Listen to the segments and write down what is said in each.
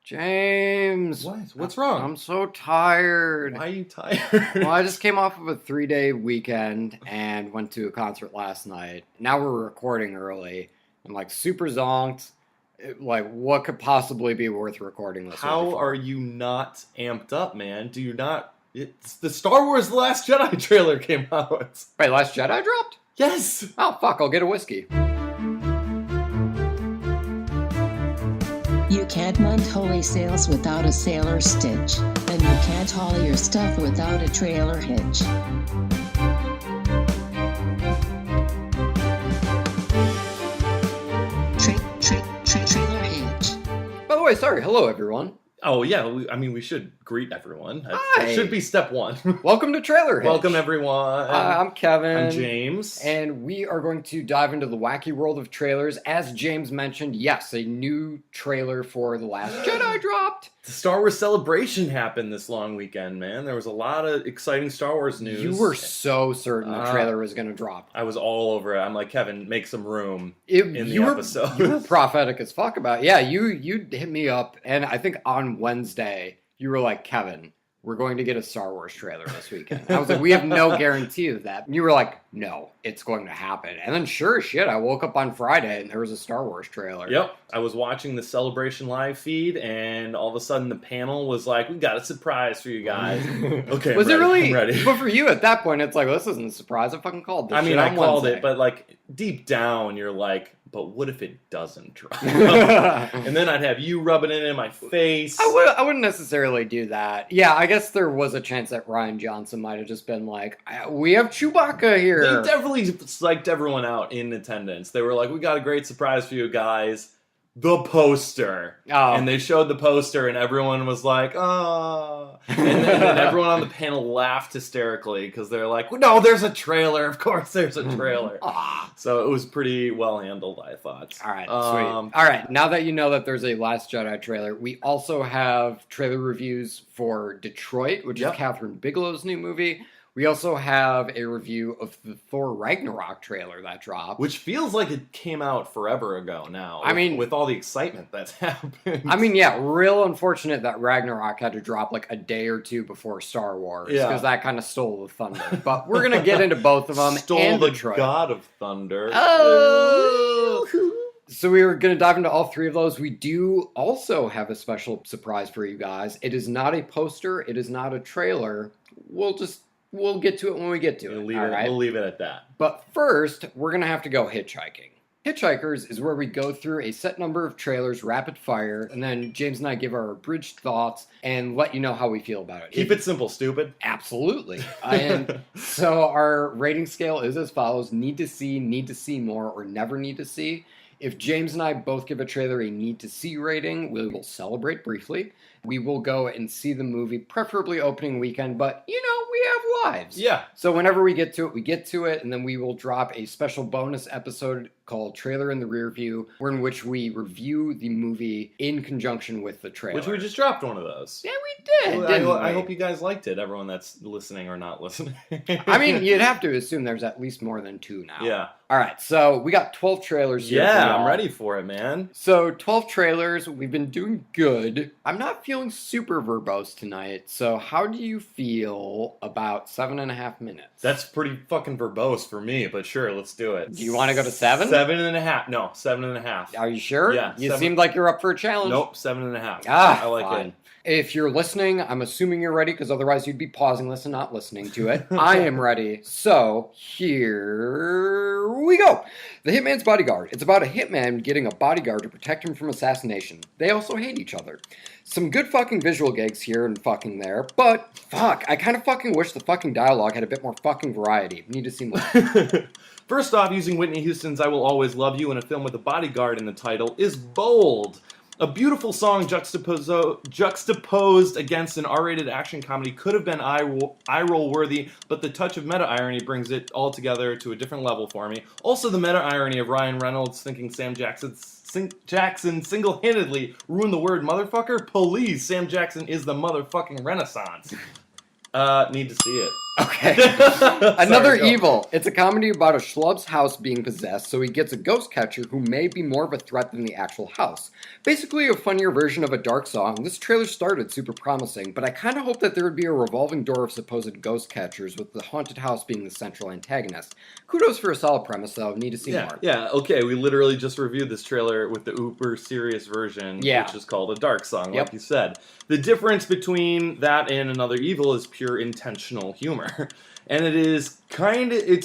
James. What? What's wrong? I'm so tired. Why are you tired? Well, I just came off of a 3-day weekend and went to a concert last night. Now we're recording early. I'm like super zonked. Like, what could possibly be worth recording this? How are you not amped up, man? Do you not? It's the Star Wars The Last Jedi trailer came out. Wait, Last Jedi dropped? Yes. Oh, fuck, I'll get a whiskey. You can't mount holy sails without a sailor stitch, and you can't haul your stuff without a trailer hitch. Trailer hitch. By the way, sorry, hello everyone. Oh yeah, we should greet everyone. Hi. That should be step one. Welcome to Trailer Hitch. Welcome everyone. I'm Kevin. I'm James. And we are going to dive into the wacky world of trailers. As James mentioned, yes, a new trailer for The Last Jedi dropped. The Star Wars Celebration happened this long weekend, man. There was a lot of exciting Star Wars news. You were so certain the trailer was going to drop. I was all over it. I'm like, Kevin, make some room in the episode. You were prophetic as fuck about it. Yeah, you hit me up, and I think on Wednesday, you were like, Kevin, we're going to get a Star Wars trailer this weekend. I was like, we have no guarantee of that. And you were like, no, it's going to happen. And then sure as shit, I woke up on Friday and there was a Star Wars trailer. Yep. I was watching the Celebration live feed and all of a sudden the panel was like, we got a surprise for you guys. Okay, was I'm it really? I'm ready. But for you at that point, it's like, well, this isn't a surprise. I fucking called this shit I on called Wednesday. it, but like deep down, you're like, but what if it doesn't drop? And then I'd have you rubbing it in my face. I wouldn't necessarily do that. Yeah, I guess there was a chance that Ryan Johnson might have just been like, we have Chewbacca here. They definitely psyched everyone out in attendance. They were like, we got a great surprise for you guys. The poster. Oh. And they showed the poster and everyone was like, oh. And then everyone on the panel laughed hysterically because they're like, no, there's a trailer. Of course there's a trailer. So it was pretty well handled, I thought. All right, sweet. All right, now that you know that there's a Last Jedi trailer, we also have trailer reviews for Detroit, which is Catherine Bigelow's new movie. We also have a review of the Thor Ragnarok trailer that dropped. Which feels like it came out forever ago now. With all the excitement that's happened. I mean, yeah, real unfortunate that Ragnarok had to drop like a day or two before Star Wars. Because that kind of stole the thunder. But we're going to get into both of them. Stole the Detroit. God of Thunder. Oh! So we were going to dive into all three of those. We do also have a special surprise for you guys. It is not a poster. It is not a trailer. We'll get to it when we get to it. We'll leave it at that. But first, we're going to have to go hitchhiking. Hitchhikers is where we go through a set number of trailers, rapid fire, and then James and I give our abridged thoughts and let you know how we feel about it. Keep it simple, stupid. Absolutely. And so our rating scale is as follows: need to see more, or never need to see. If James and I both give a trailer a need to see rating, we will celebrate briefly. We will go and see the movie, preferably opening weekend, but, we have lives. Yeah. So whenever we get to it, and then we will drop a special bonus episode called Trailer in the Rear View, in which we review the movie in conjunction with the trailer. Which we just dropped one of those. Yeah, we did. I hope you guys liked it, everyone that's listening or not listening. I mean, you'd have to assume there's at least more than 2 now. Yeah. All right, so we got 12 trailers here. Yeah, I'm ready for it, man. So 12 trailers, we've been doing good. I'm not feeling super verbose tonight, so how do you feel about 7.5 minutes? That's pretty fucking verbose for me, but sure, let's do it. Do you want to go to 7? 7.5. No, 7.5. Are you sure? Yeah. You seemed like you're up for a challenge. Nope, 7.5. I like fine. it. If you're listening, I'm assuming you're ready, because otherwise you'd be pausing this and not listening to it. I am ready. So, here we go. The Hitman's Bodyguard. It's about a hitman getting a bodyguard to protect him from assassination. They also hate each other. Some good fucking visual gags here and fucking there, but fuck, I kind of fucking wish the fucking dialogue had a bit more fucking variety. Need to see more. First off, using Whitney Houston's I Will Always Love You in a film with a bodyguard in the title is bold. A beautiful song juxtaposed against an R-rated action comedy could have been eye-roll worthy, but the touch of meta-irony brings it all together to a different level for me. Also, the meta-irony of Ryan Reynolds thinking Sam Jackson single-handedly ruined the word motherfucker. Please, Sam Jackson is the motherfucking Renaissance. Need to see it. Okay. Sorry, Another go. Evil. It's a comedy about a schlub's house being possessed, so he gets a ghost catcher who may be more of a threat than the actual house. Basically a funnier version of a dark song. This trailer started super promising, but I kind of hope that there would be a revolving door of supposed ghost catchers, with the haunted house being the central antagonist. Kudos for a solid premise, though. Need to see more. Yeah, okay, we literally just reviewed this trailer with the uber serious version, which is called a dark song, like you said. The difference between that and Another Evil is pure intentional humor. And it's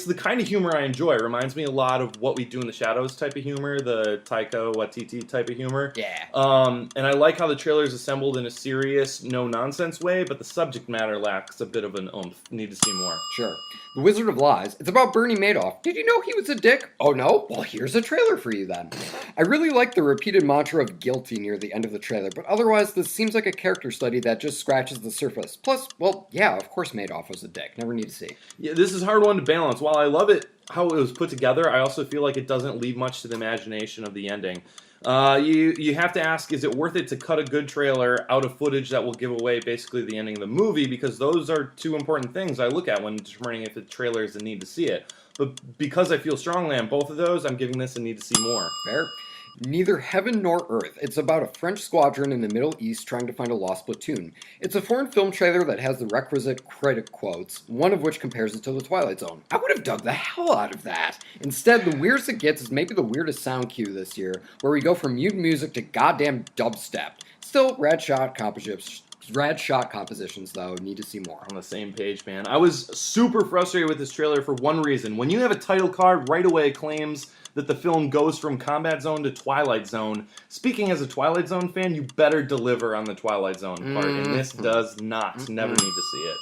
the kind of humor I enjoy. It reminds me a lot of What We Do in the Shadows type of humor, the Taika Waititi type of humor. Yeah. And I like how the trailer is assembled in a serious, no-nonsense way, but the subject matter lacks a bit of an oomph. Need to see more. Sure. The Wizard of Lies. It's about Bernie Madoff. Did you know he was a dick? Oh no? Well, here's a trailer for you then. I really like the repeated mantra of guilty near the end of the trailer, but otherwise this seems like a character study that just scratches the surface. Plus, well, yeah, of course Madoff was a dick. Never need to see. Yeah, this is a hard one to balance. While I love it, how it was put together, I also feel like it doesn't leave much to the imagination of the ending. You have to ask, is it worth it to cut a good trailer out of footage that will give away basically the ending of the movie? Because those are two important things I look at when determining if the trailer is a need to see it. But because I feel strongly on both of those, I'm giving this a need to see more. Fair. Neither Heaven Nor Earth. It's about a French squadron in the Middle East trying to find a lost platoon. It's a foreign film trailer that has the requisite credit quotes, one of which compares it to The Twilight Zone. I would have dug the hell out of that. Instead, the weirdest it gets is maybe the weirdest sound cue this year, where we go from mute music to goddamn dubstep. Still, rad shot compositions, though. Need to see more. On the same page, man. I was super frustrated with this trailer for one reason. When you have a title card, right away it claims that the film goes from Combat Zone to Twilight Zone. Speaking as a Twilight Zone fan, you better deliver on the Twilight Zone part, and this does not. Never need to see it.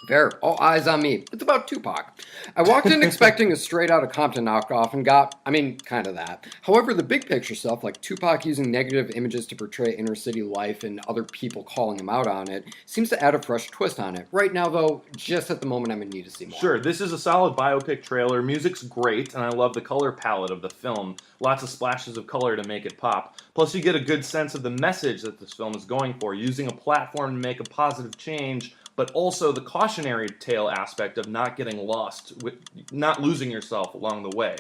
Fair. All eyes on me. It's about Tupac. I walked in expecting a straight out of Compton knockoff and got, kind of that. However, the big picture stuff, like Tupac using negative images to portray inner city life and other people calling him out on it, seems to add a fresh twist on it. Right now, though, just at the moment, I'm in need to see more. Sure, this is a solid biopic trailer. Music's great, and I love the color palette of the film. Lots of splashes of color to make it pop. Plus, you get a good sense of the message that this film is going for, using a platform to make a positive change, but also the cautionary tale aspect of not getting lost, not losing yourself along the way.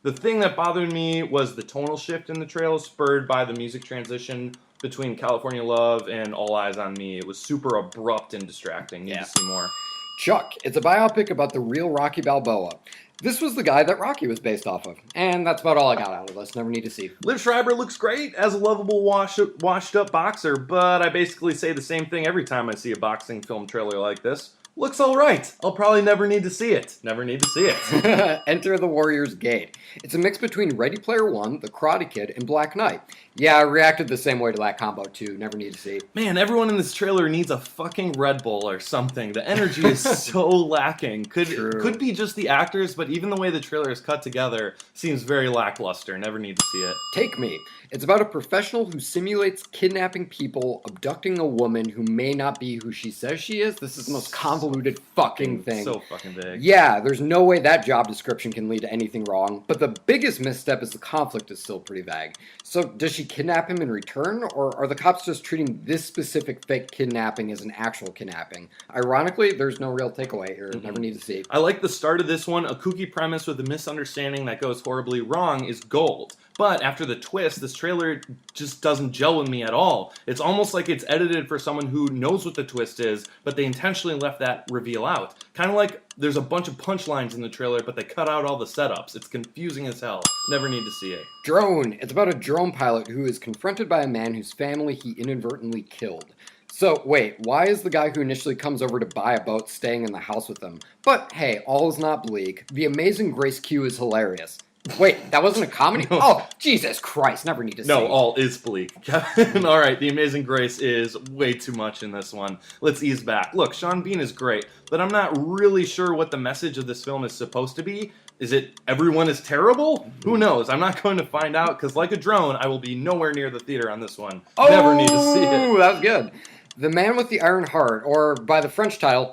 The thing that bothered me was the tonal shift in the trailer, spurred by the music transition between California Love and All Eyes on Me. It was super abrupt and distracting. Need to see more. Chuck. It's a biopic about the real Rocky Balboa. This was the guy that Rocky was based off of. And that's about all I got out of this. Never need to see. Liv Schreiber looks great as a lovable, washed-up boxer, but I basically say the same thing every time I see a boxing film trailer like this. Looks alright. I'll probably never need to see it. Never need to see it. Enter the Warrior's Gate. It's a mix between Ready Player One, The Karate Kid, and Black Knight. Yeah, I reacted the same way to that combo too. Never need to see. Man, everyone in this trailer needs a fucking Red Bull or something. The energy is so lacking. Could be just the actors, but even the way the trailer is cut together seems very lackluster. Never need to see it. Take Me. It's about a professional who simulates kidnapping people, abducting a woman who may not be who she says she is. This is the most convoluted fucking thing. So fucking big. Yeah, there's no way that job description can lead to anything wrong, but the biggest misstep is the conflict is still pretty vague. So does she kidnap him in return, or are the cops just treating this specific fake kidnapping as an actual kidnapping? Ironically, there's no real takeaway here. Never need to see. I like the start of this one. A kooky premise with a misunderstanding that goes horribly wrong is gold. But after the twist, this trailer just doesn't gel with me at all. It's almost like it's edited for someone who knows what the twist is, but they intentionally left that reveal out. Kind of like there's a bunch of punchlines in the trailer, but they cut out all the setups. It's confusing as hell. Never need to see it. Drone. It's about a drone pilot who is confronted by a man whose family he inadvertently killed. So, wait, why is the guy who initially comes over to buy a boat staying in the house with them? But, hey, all is not bleak. The Amazing Grace Q is hilarious. Wait, that wasn't a comedy? No. Oh, Jesus Christ, never need to see. No, all is bleak. Kevin, all right, The Amazing Grace is way too much in this one. Let's ease back. Look, Sean Bean is great, but I'm not really sure what the message of this film is supposed to be. Is it everyone is terrible? Who knows? I'm not going to find out, because like a drone, I will be nowhere near the theater on this one. Never need to see it. That was good. The Man with the Iron Heart, or by the French title,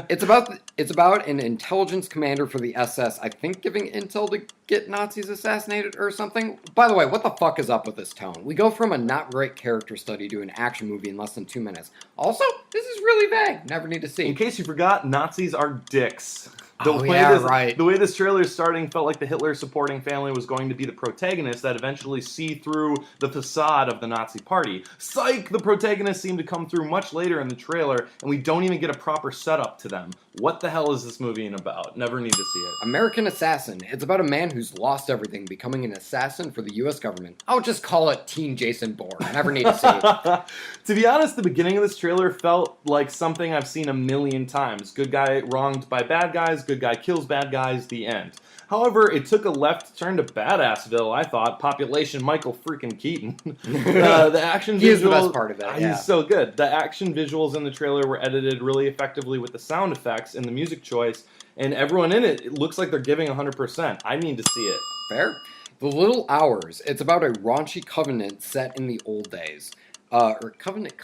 it's about an intelligence commander for the SS, I think giving intel to get Nazis assassinated or something. By the way, what the fuck is up with this tone? We go from a not great character study to an action movie in less than 2 minutes. Also, this is really vague. Never need to see. In case you forgot, Nazis are dicks. Right. The way this trailer is starting felt like the Hitler supporting family was going to be the protagonist that eventually see through the facade of the Nazi party. Psych! The protagonists seem to come through much later in the trailer, and we don't even get a proper setup to them. What the hell is this movie about? Never need to see it. American Assassin. It's about a man who's lost everything, becoming an assassin for the U.S. government. I'll just call it Teen Jason Bourne. Never need to see it. To be honest, the beginning of this trailer felt like something I've seen a million times. Good guy wronged by bad guys, good guy kills bad guys, the end. However, it took a left turn to Badassville, I thought. Population Michael freaking Keaton. The action visuals... He is the best part of it, yeah. He's so good. The action visuals in the trailer were edited really effectively with the sound effects and the music choice, and everyone in it looks like they're giving 100%. I need to see it. Fair. The Little Hours. It's about a raunchy covenant set in the old days. Or convent.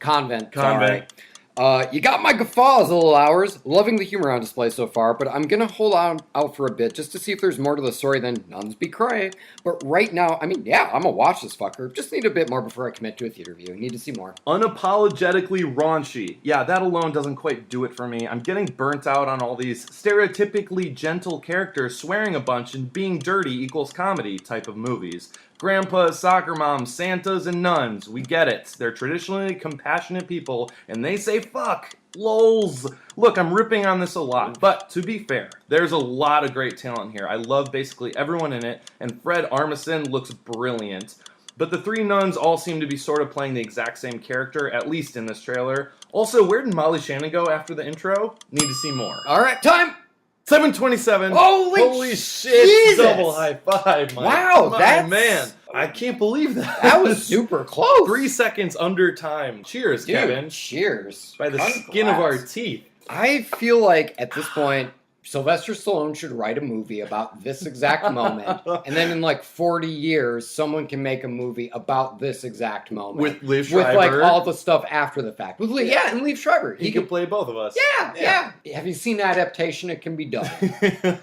Sorry. You got my guffaws, Little Hours. Loving the humor on display so far, but I'm gonna hold out for a bit just to see if there's more to the story than nuns be cray. But right now, I mean, yeah, I'm gonna watch this fucker. Just need a bit more before I commit to a theater viewing. Need to see more. Unapologetically raunchy. Yeah, that alone doesn't quite do it for me. I'm getting burnt out on all these stereotypically gentle characters swearing a bunch and being dirty equals comedy type of movies. Grandpas, soccer moms, Santas, and nuns. We get it. They're traditionally compassionate people, and they say fuck. Lols. Look, I'm ripping on this a lot, but to be fair, there's a lot of great talent here. I love basically everyone in it, and Fred Armisen looks brilliant. But the three nuns all seem to be sort of playing the exact same character, at least in this trailer. Also, where did Molly Shannon go after the intro? Need to see more. All right, time. 7:27. Holy shit! Jesus. Double high five, Mike. Wow, that's... man. I can't believe that. That was super close. 3 seconds under time. Cheers, Dude, Kevin. Cheers. By the skin of our teeth. I feel like at this point, Sylvester Stallone should write a movie about this exact moment, and then in like 40 years, someone can make a movie about this exact moment. With Liev Schreiber. With like all the stuff after the fact. And Liev Schreiber. He could play both of us. Yeah. Have you seen Adaptation? It can be done.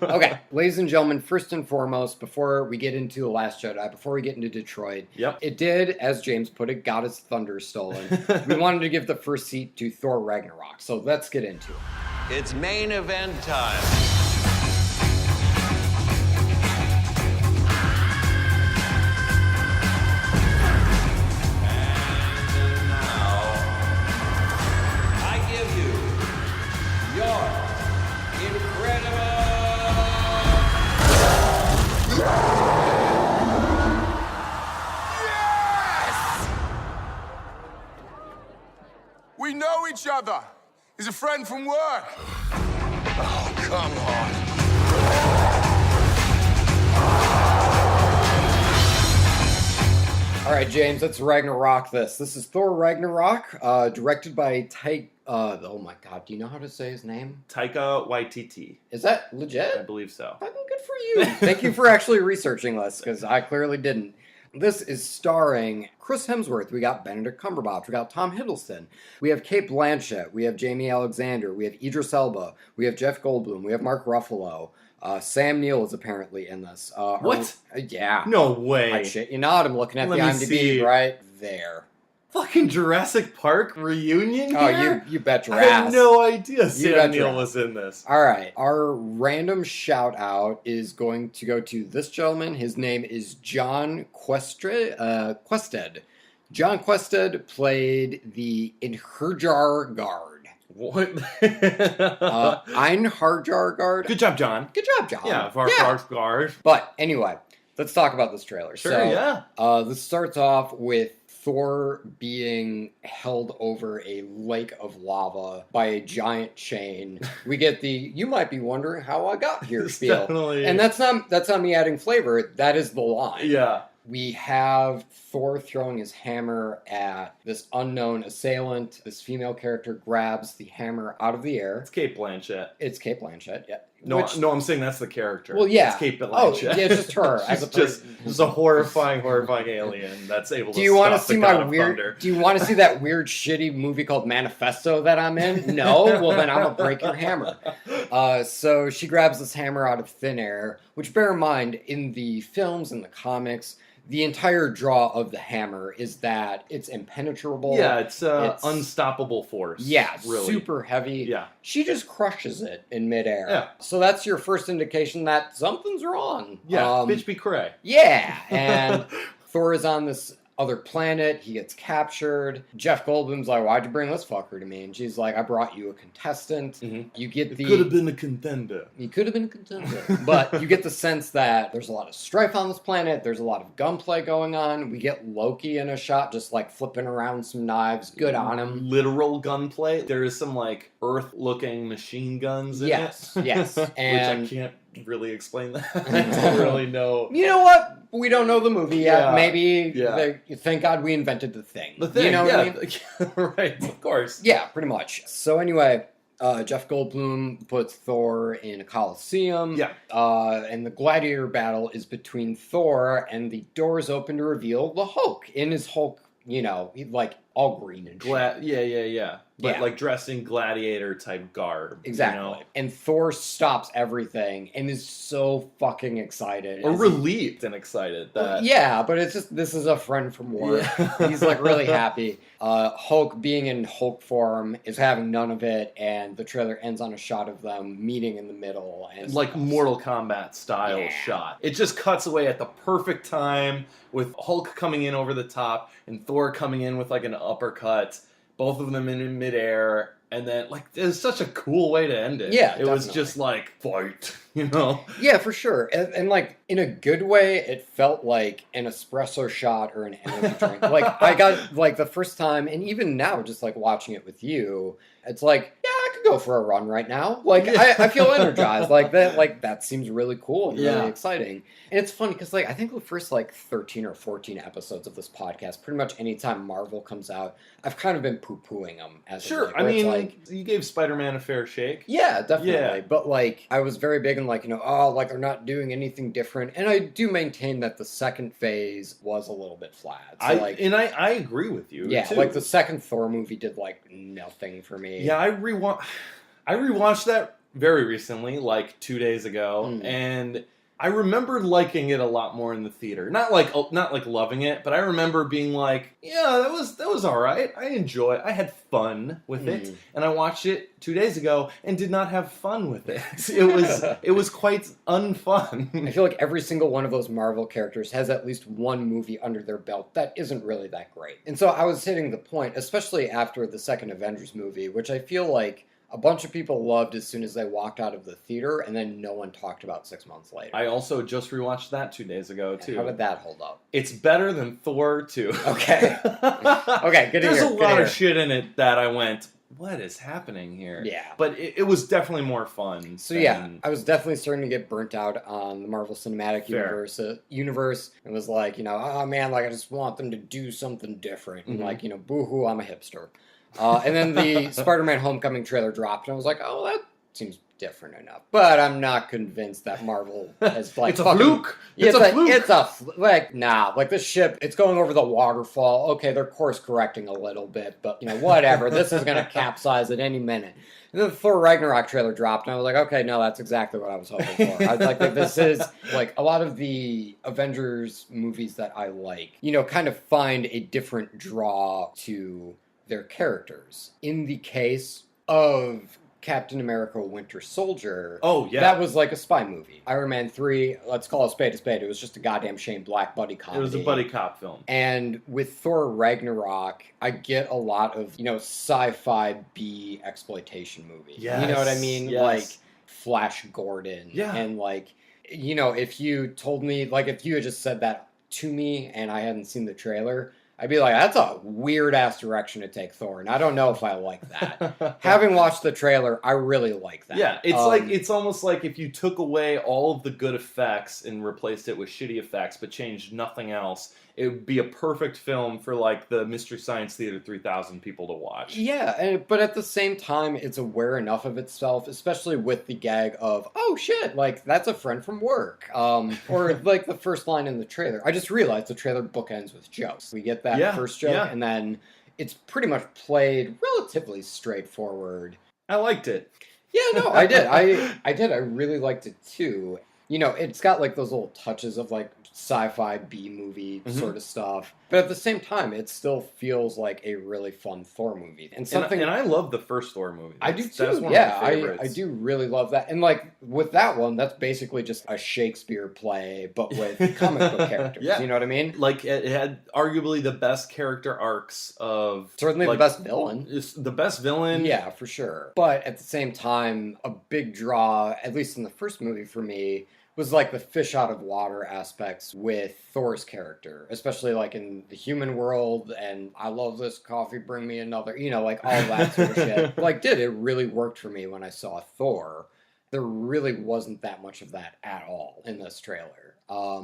Okay, ladies and gentlemen, first and foremost, before we get into The Last Jedi, before we get into Detroit, it did, as James put it, got its thunder stolen. We wanted to give the first seat to Thor Ragnarok, so let's get into it. It's main event time. And now, I give you your incredible... Yes! We know each other. He's a friend from work. Oh, come on. All right, James, let's Ragnarok this. This is Thor Ragnarok, directed by oh my god, do you know how to say his name? Taika Waititi. Is that legit? I believe so. Fucking good for you. Thank you for actually researching this, because I clearly didn't. This is starring Chris Hemsworth. We got Benedict Cumberbatch. We got Tom Hiddleston. We have Cate Blanchett. We have Jamie Alexander. We have Idris Elba. We have Jeff Goldblum. We have Mark Ruffalo. Sam Neill is apparently in this. What? Yeah. No way. I shit you not. I'm looking at Let the me IMDb see. right there. Fucking Jurassic Park reunion Oh, here? you bet your I ass. had no idea bet Sam your Neill ass. was in this. All right, our random shout out is going to go to this gentleman. His name is John Quested. John Quested played the Einherjar Guard. What? Einherjar Guard. Good job, John. Good job, John. Yeah, Varfargard. But anyway, let's talk about this trailer. Sure, yeah. This starts off with Thor being held over a lake of lava by a giant chain. We get the "you might be wondering how I got here" spiel. Definitely. And that's not me adding flavor. That is the line. Yeah. We have Thor throwing his hammer at this unknown assailant. This female character grabs the hammer out of the air. It's Cate Blanchett. It's Cate Blanchett, yeah. No, I'm saying that's the character. Well, yeah. It's Kate Oh, Blanchett. yeah, it's just her. She's just a horrifying alien that's able Do you to want to stop see the my God of weird? Thunder. Do you want to see that weird, shitty movie called Manifesto that I'm in? No. Well, then I'm gonna break your hammer. So she grabs this hammer out of thin air. Which, bear in mind, in the films and the comics, the entire draw of the hammer is that it's impenetrable. Yeah, it's unstoppable force. Yeah, really. super heavy. Yeah. She just crushes it in midair. Yeah. So that's your first indication that something's wrong. Yeah, bitch be cray. Yeah, and Thor is on this other planet. He gets captured. Jeff Goldblum's like, "Why'd you bring this fucker to me?" And she's like, "I brought you a contestant." Mhm. You get It could have been a contender. He could have been a contender. But you get the sense that there's a lot of strife on this planet. There's a lot of gunplay going on. We get Loki in a shot just like flipping around some knives. Good on him. Literal gunplay. There is some like Earth-looking machine guns in Yes, it. yes. Which And I can't really explain that. I don't really know. you know what? We don't know the movie yet. Yeah, Maybe yeah. thank God we invented the thing. The thing, You know what I yeah, mean? right, of course. Yeah, pretty much. So anyway, Jeff Goldblum puts Thor in a coliseum. Yeah. And the gladiator battle is between Thor, and the doors open to reveal the Hulk in his Hulk, like all green and shit. Yeah. But Yeah. like dressed in gladiator type garb. Exactly. You know? And Thor stops everything and is so fucking excited. Or as he- relieved and excited that. Yeah, but it's just, this is a friend from work. Yeah. He's like really happy. Hulk being in Hulk form is having none of it, and the trailer ends on a shot of them meeting in the middle. And Like Mortal Kombat style Yeah. shot. It just cuts away at the perfect time with Hulk coming in over the top and Thor coming in with like an uppercut. Both of them in midair. And then, like, it's such a cool way to end it. Yeah, It was definitely. just like, fight, you know? Yeah, for sure. And like in a good way, it felt like an espresso shot or an energy drink. Like I got like the first time, and even now, just like watching it with you, it's like, yeah, I could go for a run right now. Like I feel energized. Like that seems really cool and really Yeah. exciting. And it's funny because like I think the first like 13 or 14 episodes of this podcast, pretty much anytime Marvel comes out, I've kind of been poo-pooing them as Sure, of late, I where it's mean, like, you gave Spider-Man a fair shake. yeah, definitely. Yeah. But like, I was very big in like, like they're not doing anything different. And I do maintain that the second phase was a little bit flat. So I agree with you. yeah, too. like the second Thor movie did like nothing for me. Yeah, I rewatched that very recently, like 2 days ago, and I remember liking it a lot more in the theater. Not like loving it, but I remember being like, yeah, that was all right. I had fun with it, and I watched it 2 days ago and did not have fun with it. It was quite unfun. I feel like every single one of those Marvel characters has at least one movie under their belt that isn't really that great. And so I was hitting the point, especially after the second Avengers movie, which I feel like a bunch of people loved as soon as they walked out of the theater, and then no one talked about 6 months later. I also just rewatched that 2 days ago, too. How did that hold up? It's better than Thor 2. Okay. Okay, good to There's hear. a good lot to of hear. shit in it that I went, what is happening here? Yeah. But it was definitely more fun. So yeah, I was definitely starting to get burnt out on the Marvel Cinematic Fair. universe. It was like, oh man, like I just want them to do something different. And like, boo-hoo, I'm a hipster. And then the Spider-Man Homecoming trailer dropped, and I was like, oh, that seems different enough. But I'm not convinced that Marvel has like It's a fluke. Yeah, It's a fluke. Like this ship, it's going over the waterfall. Okay, they're course correcting a little bit, but whatever. This is gonna capsize at any minute. And then the Thor Ragnarok trailer dropped, and I was like, okay, no, that's exactly what I was hoping for. I was like, this is like a lot of the Avengers movies that I like, kind of find a different draw to their characters. In the case of Captain America Winter Soldier, Oh, yeah. that was like a spy movie. Iron Man 3, let's call a spade, it was just a goddamn Shane Black buddy comedy. It was a buddy cop film. And with Thor Ragnarok, I get a lot of, sci-fi B exploitation movies. You know what I mean? Yes. Like Flash Gordon. Yeah. And like, if you told me, like if you had just said that to me and I hadn't seen the trailer, I'd be like, that's a weird-ass direction to take Thor, and I don't know if I like that. Having watched the trailer, I really like that. Yeah, it's almost like if you took away all of the good effects and replaced it with shitty effects, but changed nothing else, it would be a perfect film for like the Mystery Science Theater 3000 people to watch. Yeah, but at the same time, it's aware enough of itself, especially with the gag of, oh shit, like, that's a friend from work. Or like the first line in the trailer. I just realized the trailer bookends with jokes. We get that first joke, and then it's pretty much played relatively straightforward. I liked it. Yeah, no, I did. I did. I really liked it too. You know, it's got like those little touches of like sci-fi B-movie sort of stuff. But at the same time, it still feels like a really fun Thor movie. And And I love the first Thor movie. I do too. That's one yeah, of my favorites. I do really love that. And like with that one, that's basically just a Shakespeare play, but with comic book characters. You know what I mean? Like it had arguably the best character arcs of certainly like, the best villain. It's the best villain. Yeah, for sure. But at the same time, a big draw, at least in the first movie for me, was like the fish out of water aspects with Thor's character, especially like in the human world, and I love this coffee, bring me another, you know, like all that sort of shit. Like, it really worked for me when I saw Thor. There really wasn't that much of that at all in this trailer.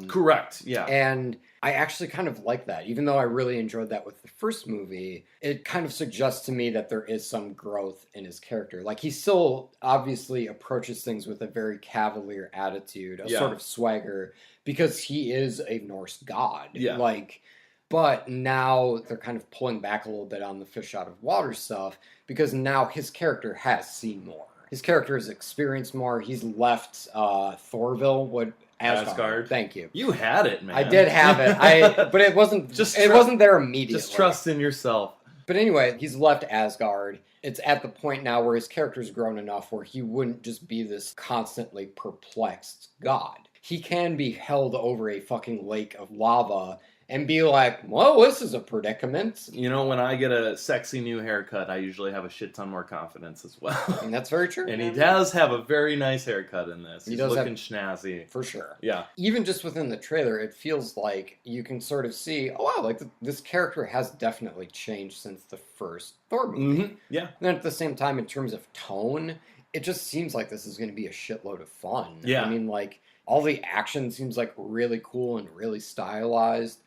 Correct, yeah. And I actually kind of like that. Even though I really enjoyed that with the first movie, it kind of suggests to me that there is some growth in his character. Like, he still obviously approaches things with a very cavalier attitude, a sort of swagger, because he is a Norse god. Yeah. Like, but now they're kind of pulling back a little bit on the fish out of water stuff, because now his character has seen more. His character has experienced more. He's left Thorville, Asgard. Thank you. You had it, man. I did have it. But it wasn't it wasn't there immediately. Just trust in yourself. But anyway, he's left Asgard. It's at the point now where his character's grown enough where he wouldn't just be this constantly perplexed god. He can be held over a fucking lake of lava and be like, well, this is a predicament. You know, when I get a sexy new haircut, I usually have a shit ton more confidence as well. And that's very true. And he does have a very nice haircut in this. He's looking snazzy. For sure. Yeah. Even just within the trailer, it feels like you can sort of see, oh wow, like this character has definitely changed since the first Thor movie. Mm-hmm. Yeah. And then at the same time, in terms of tone, it just seems like this is going to be a shitload of fun. Yeah. I mean, like, all the action seems like really cool and really stylized.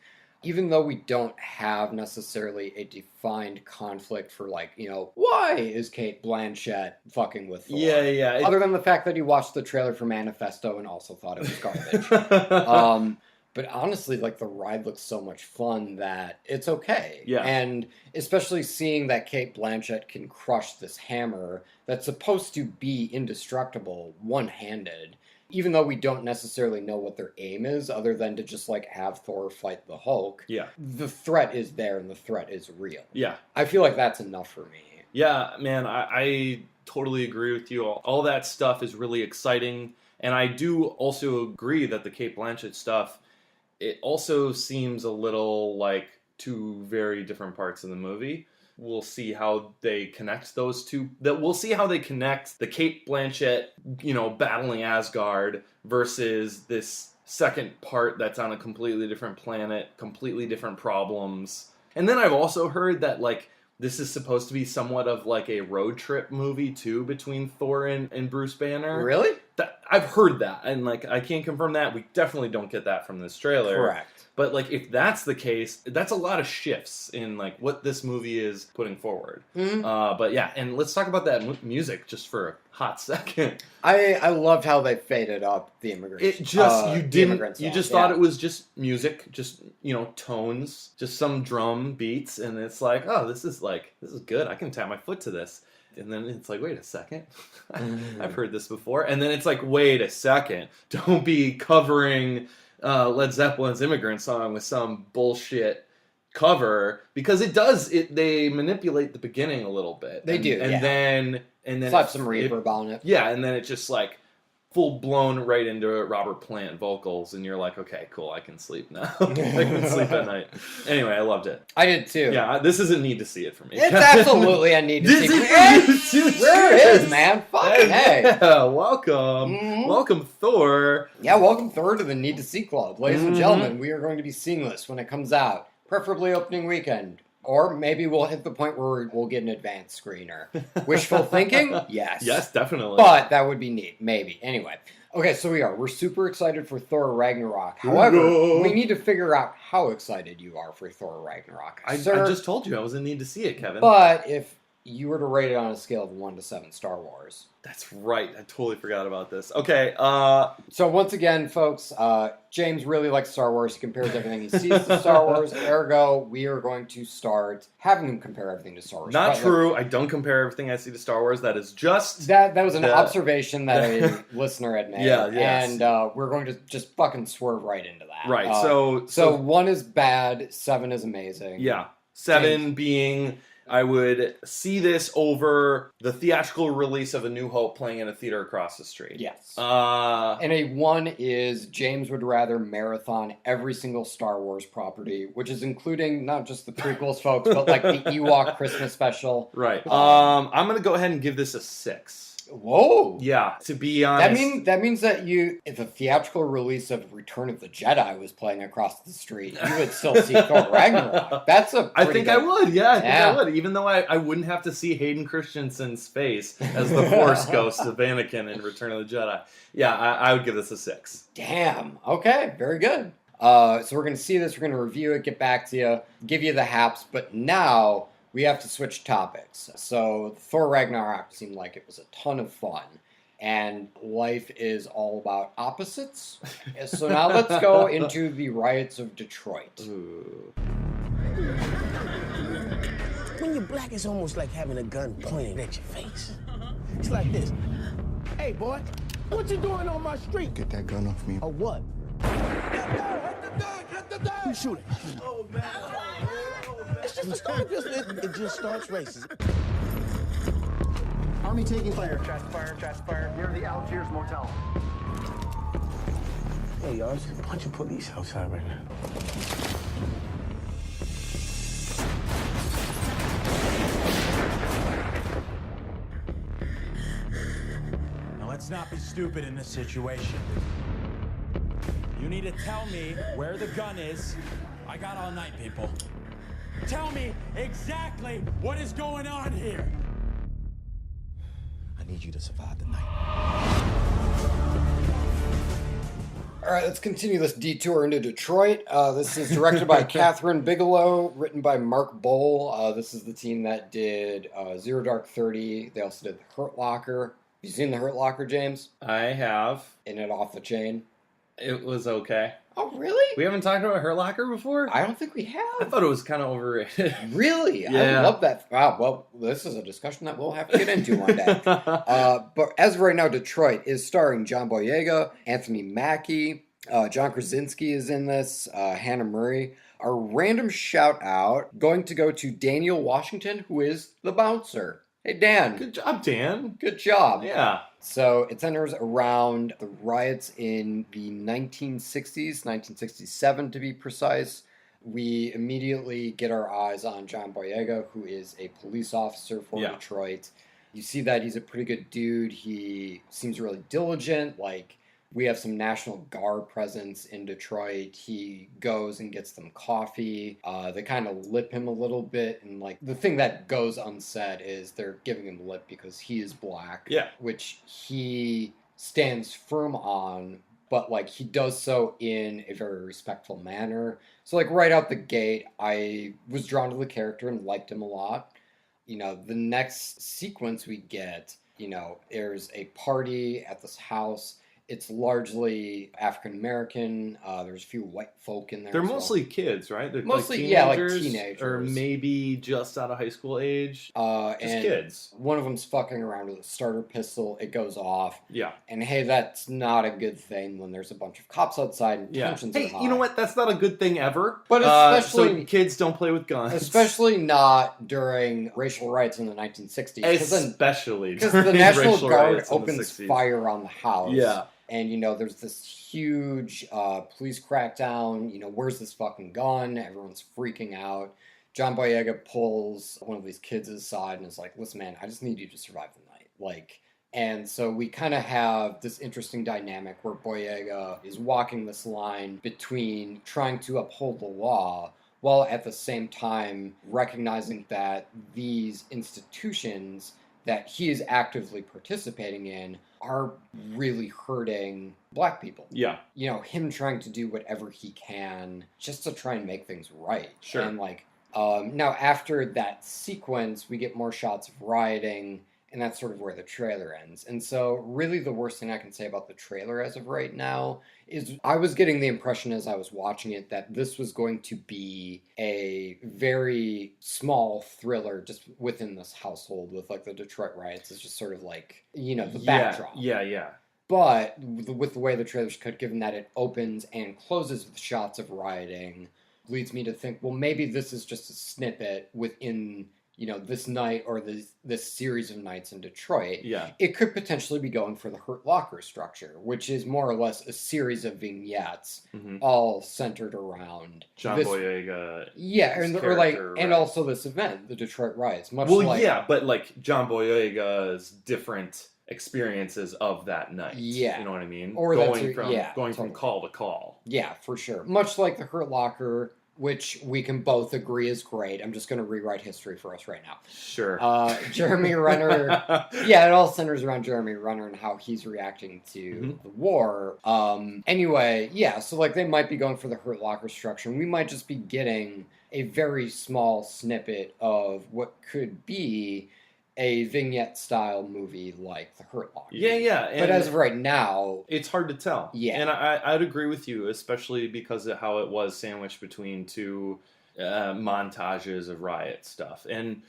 Even though we don't have necessarily a defined conflict for, like, you know, why is Cate Blanchett fucking with Thor? Yeah. Other than the fact that he watched the trailer for Manifesto and also thought it was garbage. But honestly, like, the ride looks so much fun that it's okay. Yeah. And especially seeing that Cate Blanchett can crush this hammer that's supposed to be indestructible one-handed. Even though we don't necessarily know what their aim is, other than to just, like, have Thor fight the Hulk. Yeah. The threat is there, and the threat is real. Yeah. I feel like that's enough for me. Yeah, man, I totally agree with you. All that stuff is really exciting. And I do also agree that the Cate Blanchett stuff, it also seems a little like two very different parts of the movie. We'll see how they connect those two. We'll see how they connect the Cate Blanchett, you know, battling Asgard versus this second part that's on a completely different planet, completely different problems. And then I've also heard that, like, this is supposed to be somewhat of like a road trip movie too between Thor and Bruce Banner. Really? I've heard that, and like I can't confirm that. We definitely don't get that from this trailer. Correct. But like if that's the case, that's a lot of shifts in like what this movie is putting forward. Mm-hmm. But yeah, and let's talk about that music just for a hot second. I loved how they faded up the immigration. It just you just thought it was just music, just, you know, tones, just some drum beats, and it's like, oh, this is good. I can tap my foot to this. And then it's like, wait a second, I've heard this before. And then it's like, wait a second, don't be covering Led Zeppelin's Immigrant Song with some bullshit cover, because they manipulate the beginning a little bit. They do, and then slap some reverb on it. Yeah, and then it just like full blown right into Robert Plant vocals, and you're like, okay, cool, I can sleep now. I can sleep at night. Anyway, I loved it. I did too. Yeah, this is a need to see it for me. It's absolutely a need to see it. There it is, man. Fucking hey. Yeah, welcome. Mm-hmm. Welcome, Thor. Yeah, welcome Thor to the Need to See Club. Ladies and gentlemen, we are going to be seeing this when it comes out. Preferably opening weekend. Or maybe we'll hit the point where we'll get an advanced screener. Wishful thinking? Yes. Yes, definitely. But that would be neat. Maybe. Anyway. Okay, so we're super excited for Thor Ragnarok. However, we need to figure out how excited you are for Thor Ragnarok. I just told you I was in need to see it, Kevin. But if you were to rate it on a scale of 1 to 7 Star Wars. That's right. I totally forgot about this. Okay. So once again, folks, James really likes Star Wars. He compares everything he sees to Star Wars. Ergo, we are going to start having him compare everything to Star Wars. Not true. I don't compare everything I see to Star Wars. That is just... That was an observation that a listener had made. Yeah, yes. And we're going to just fucking swerve right into that. Right. So 1 is bad, 7 is amazing. Yeah. 7 being... I would see this over the theatrical release of A New Hope playing in a theater across the street. Yes. And a 1 is James would rather marathon every single Star Wars property, which is including not just the prequels, folks, but like the Ewok Christmas special. Right. I'm going to go ahead and give this a 6. Whoa. Yeah, to be honest. That means that if the theatrical release of Return of the Jedi was playing across the street, you would still see Thor Ragnarok. That's a I think I would, yeah. I think I would. Even though I wouldn't have to see Hayden Christensen's face as the Force ghost of Anakin in Return of the Jedi. Yeah, I would give this a 6. Damn. Okay, very good. So we're going to see this, we're going to review it, get back to you, give you the haps, but now... we have to switch topics. So Thor Ragnarok seemed like it was a ton of fun. And life is all about opposites. So now let's go into the riots of Detroit. Ooh. When you're black, it's almost like having a gun pointed at your face. It's like this. Hey, boy, what you doing on my street? Get that gun off me. Or what? Who's shooting? Oh, man. It's just a start. It just starts racing. Army taking fire. Shots fired. Near the Algiers Motel. Hey, y'all, there's a bunch of police outside right now. Now, let's not be stupid in this situation. You need to tell me where the gun is. I got all night, people. Tell me exactly what is going on here. I need you to survive the night. All right, let's continue this detour into Detroit. This is directed by Catherine Bigelow, written by Mark Bowl. This is the team that did Zero Dark 30. They also did The Hurt Locker. Have you seen The Hurt Locker, James? I have. In it off the chain. It was okay. Oh, really? We haven't talked about Hurt Locker before? I don't think we have. I thought it was kind of overrated. Really? Yeah. I love that. Wow, well, this is a discussion that we'll have to get into one day. But as of right now, Detroit is starring John Boyega, Anthony Mackie, John Krasinski is in this, Hannah Murray. Our random shout out going to go to Daniel Washington, who is the bouncer. Hey, Dan. Good job, Dan. Good job. Yeah. So it centers around the riots in the 1960s, 1967 to be precise. We immediately get our eyes on John Boyega, who is a police officer for Detroit. You see that he's a pretty good dude. He seems really diligent. Like, we have some National Guard presence in Detroit. He goes and gets them coffee. They kind of lip him a little bit. And, like, the thing that goes unsaid is they're giving him lip because he is black. Yeah. Which he stands firm on, but, like, he does so in a very respectful manner. So, like, right out the gate, I was drawn to the character and liked him a lot. You know, the next sequence we get, you know, there's a party at this house. It's largely African-American. There's a few white folk in there. They're mostly kids, right? They're mostly, like teenagers. Or maybe just out of high school age. Just kids. One of them's fucking around with a starter pistol. It goes off. Yeah. And hey, that's not a good thing when there's a bunch of cops outside and tensions are high. You know what? That's not a good thing ever. But especially... so kids don't play with guns. Especially not during racial riots in the 1960s. Especially because the National Guard opens fire on the house. Yeah. And, you know, there's this huge police crackdown. You know, where's this fucking gun? Everyone's freaking out. John Boyega pulls one of these kids aside and is like, listen, man, I just need you to survive the night. Like, and so we kind of have this interesting dynamic where Boyega is walking this line between trying to uphold the law while at the same time recognizing that these institutions that he is actively participating in are really hurting black people. Yeah. You know, him trying to do whatever he can just to try and make things right. Sure. And like, now after that sequence, we get more shots of rioting, and that's sort of where the trailer ends. And so really the worst thing I can say about the trailer as of right now is I was getting the impression as I was watching it that this was going to be a very small thriller just within this household with like the Detroit riots is just sort of like, you know, the backdrop. Yeah. But with the way the trailer's cut, given that it opens and closes with shots of rioting, leads me to think, well, maybe this is just a snippet within, you know, this night or this series of nights in Detroit. Yeah. It could potentially be going for the Hurt Locker structure, which is more or less a series of vignettes, all centered around John this, Boyega. yeah, and or like, character, and right. also this event, the Detroit riots. Much Well, like, yeah, but like John Boyega's different experiences of that night. Yeah. You know what I mean? Or going that's- from totally. call to call. Yeah, for sure. Much like the Hurt Locker, which we can both agree is great. I'm just going to rewrite history for us right now. Sure. Jeremy Renner, yeah, it all centers around Jeremy Renner and how he's reacting to the war. Anyway, yeah, so like they might be going for the Hurt Locker structure, and we might just be getting a very small snippet of what could be a vignette-style movie like The Hurt Locker. Yeah. But as of right now, it's hard to tell. Yeah. And I'd agree with you, especially because of how it was sandwiched between two montages of riot stuff. And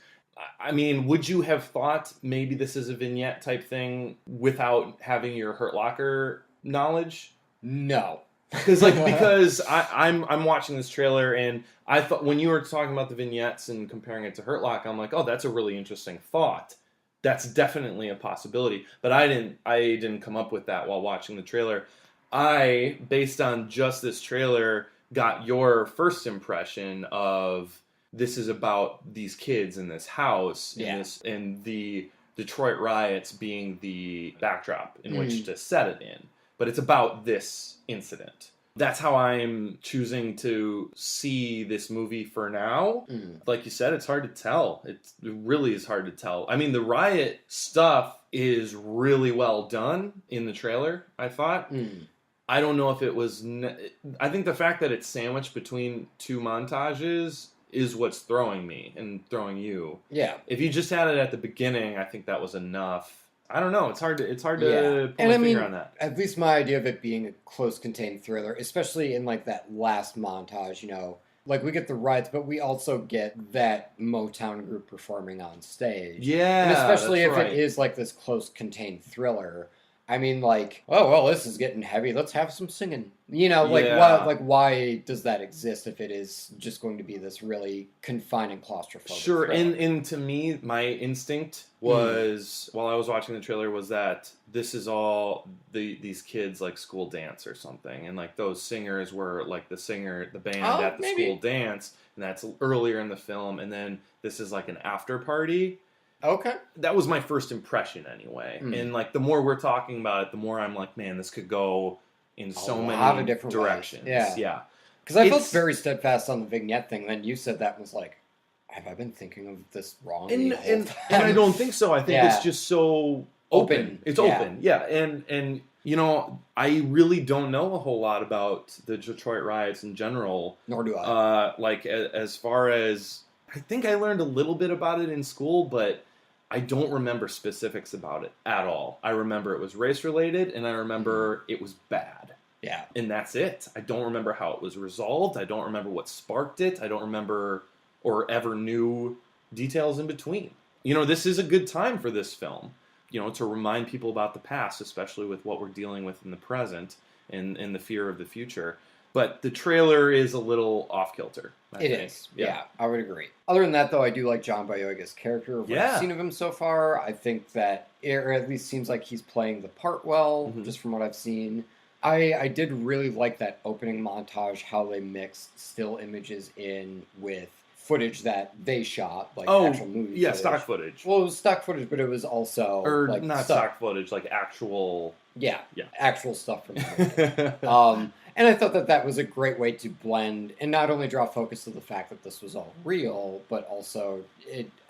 I mean, would you have thought maybe this is a vignette type thing without having your Hurt Locker knowledge? no. Because I'm watching this trailer and I thought when you were talking about the vignettes and comparing it to Hurt Locker, I'm like, oh, that's a really interesting thought. That's definitely a possibility. But I didn't come up with that while watching the trailer. I, based on just this trailer, got your first impression of this is about these kids in this house and the Detroit riots being the backdrop in which to set it in. But it's about this incident. That's how I'm choosing to see this movie for now. Like you said, it's hard to tell. It really is hard to tell. I mean, the riot stuff is really well done in the trailer, I thought. I don't know if it was... I think the fact that it's sandwiched between two montages is what's throwing me and throwing you. Yeah. If you just had it at the beginning, I think that was enough. I don't know. It's hard to put And my I mean, finger on that. at least my idea of it being a close contained thriller, especially in like that last montage, you know, like we get the riots, but we also get that Motown group performing on stage. Yeah, and especially that's if right. it is like this close contained thriller. I mean, like, oh well, this is getting heavy. Let's have some singing. You know, like, Yeah. why does that exist if it is just going to be this really confining claustrophobic? Sure, thriller? and to me, my instinct was while I was watching the trailer was that this is all these kids like school dance or something, and like those singers were like the band at the maybe. school dance, and that's earlier in the film, and then this is like an after party. Okay. That was my first impression anyway, and like the more we're talking about it, the more I'm like, man, this could go in so lot many of different directions. ways. Yeah. Because I felt It's- very steadfast on the vignette thing. Then you said that and was like, have I been thinking of this wrong? And the whole time? I don't think so. I think Yeah. it's just so open. It's Yeah. open. Yeah. And you know, I really don't know a whole lot about the Detroit riots in general. Nor do I. Like as far as I think I learned a little bit about it in school, but I don't remember specifics about it at all. I remember it was race related, and I remember it was bad. Yeah. And that's it. I don't remember how it was resolved. I don't remember what sparked it. I don't remember or ever knew details in between. You know, this is a good time for this film, you know, to remind people about the past, especially with what we're dealing with in the present and the fear of the future. But the trailer is a little off-kilter. It is. Yeah, I would agree. Other than that, though, I do like John Boyega's character. What I've seen of him so far, I think that, or at least seems like he's playing the part well, just from what I've seen. I did really like that opening montage, how they mixed still images in with footage that they shot, like actual movie footage. stock footage. Well, it was stock footage, but it was also... Or like, not stuff. stock footage, like actual... Yeah, Yeah. actual stuff from the movie. And I thought that that was a great way to blend and not only draw focus to the fact that this was all real, but also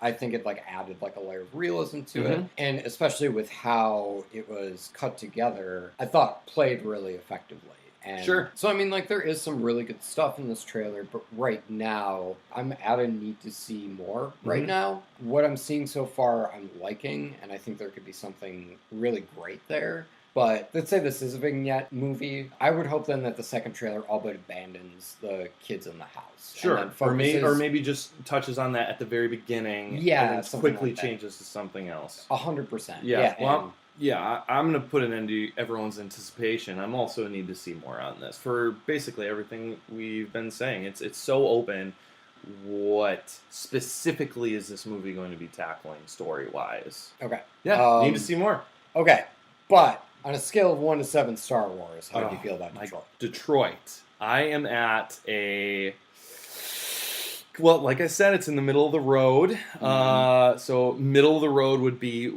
I think it like added like a layer of realism to it. And especially with how it was cut together, I thought played really effectively. And Sure. So, I mean, like, there is some really good stuff in this trailer, but right now, I'm at a need to see more right now. What I'm seeing so far, I'm liking, and I think there could be something really great there. But let's say this is a vignette movie. I would hope then that the second trailer all but abandons the kids in the house. Sure. And then Or focuses maybe just touches on that at the very beginning. Yeah, And then something quickly like that. changes to something else. 100%. Yeah. Well, and- I'm going to put an end to everyone's anticipation. I'm also need to see more on this for basically everything we've been saying. It's so open. What specifically is this movie going to be tackling story-wise? Okay. Yeah, need to see more. Okay. But on a scale of 1 to 7 Star Wars, how do you feel about my Detroit? Detroit. I am at a... Well, like I said, it's in the middle of the road. So middle of the road would be...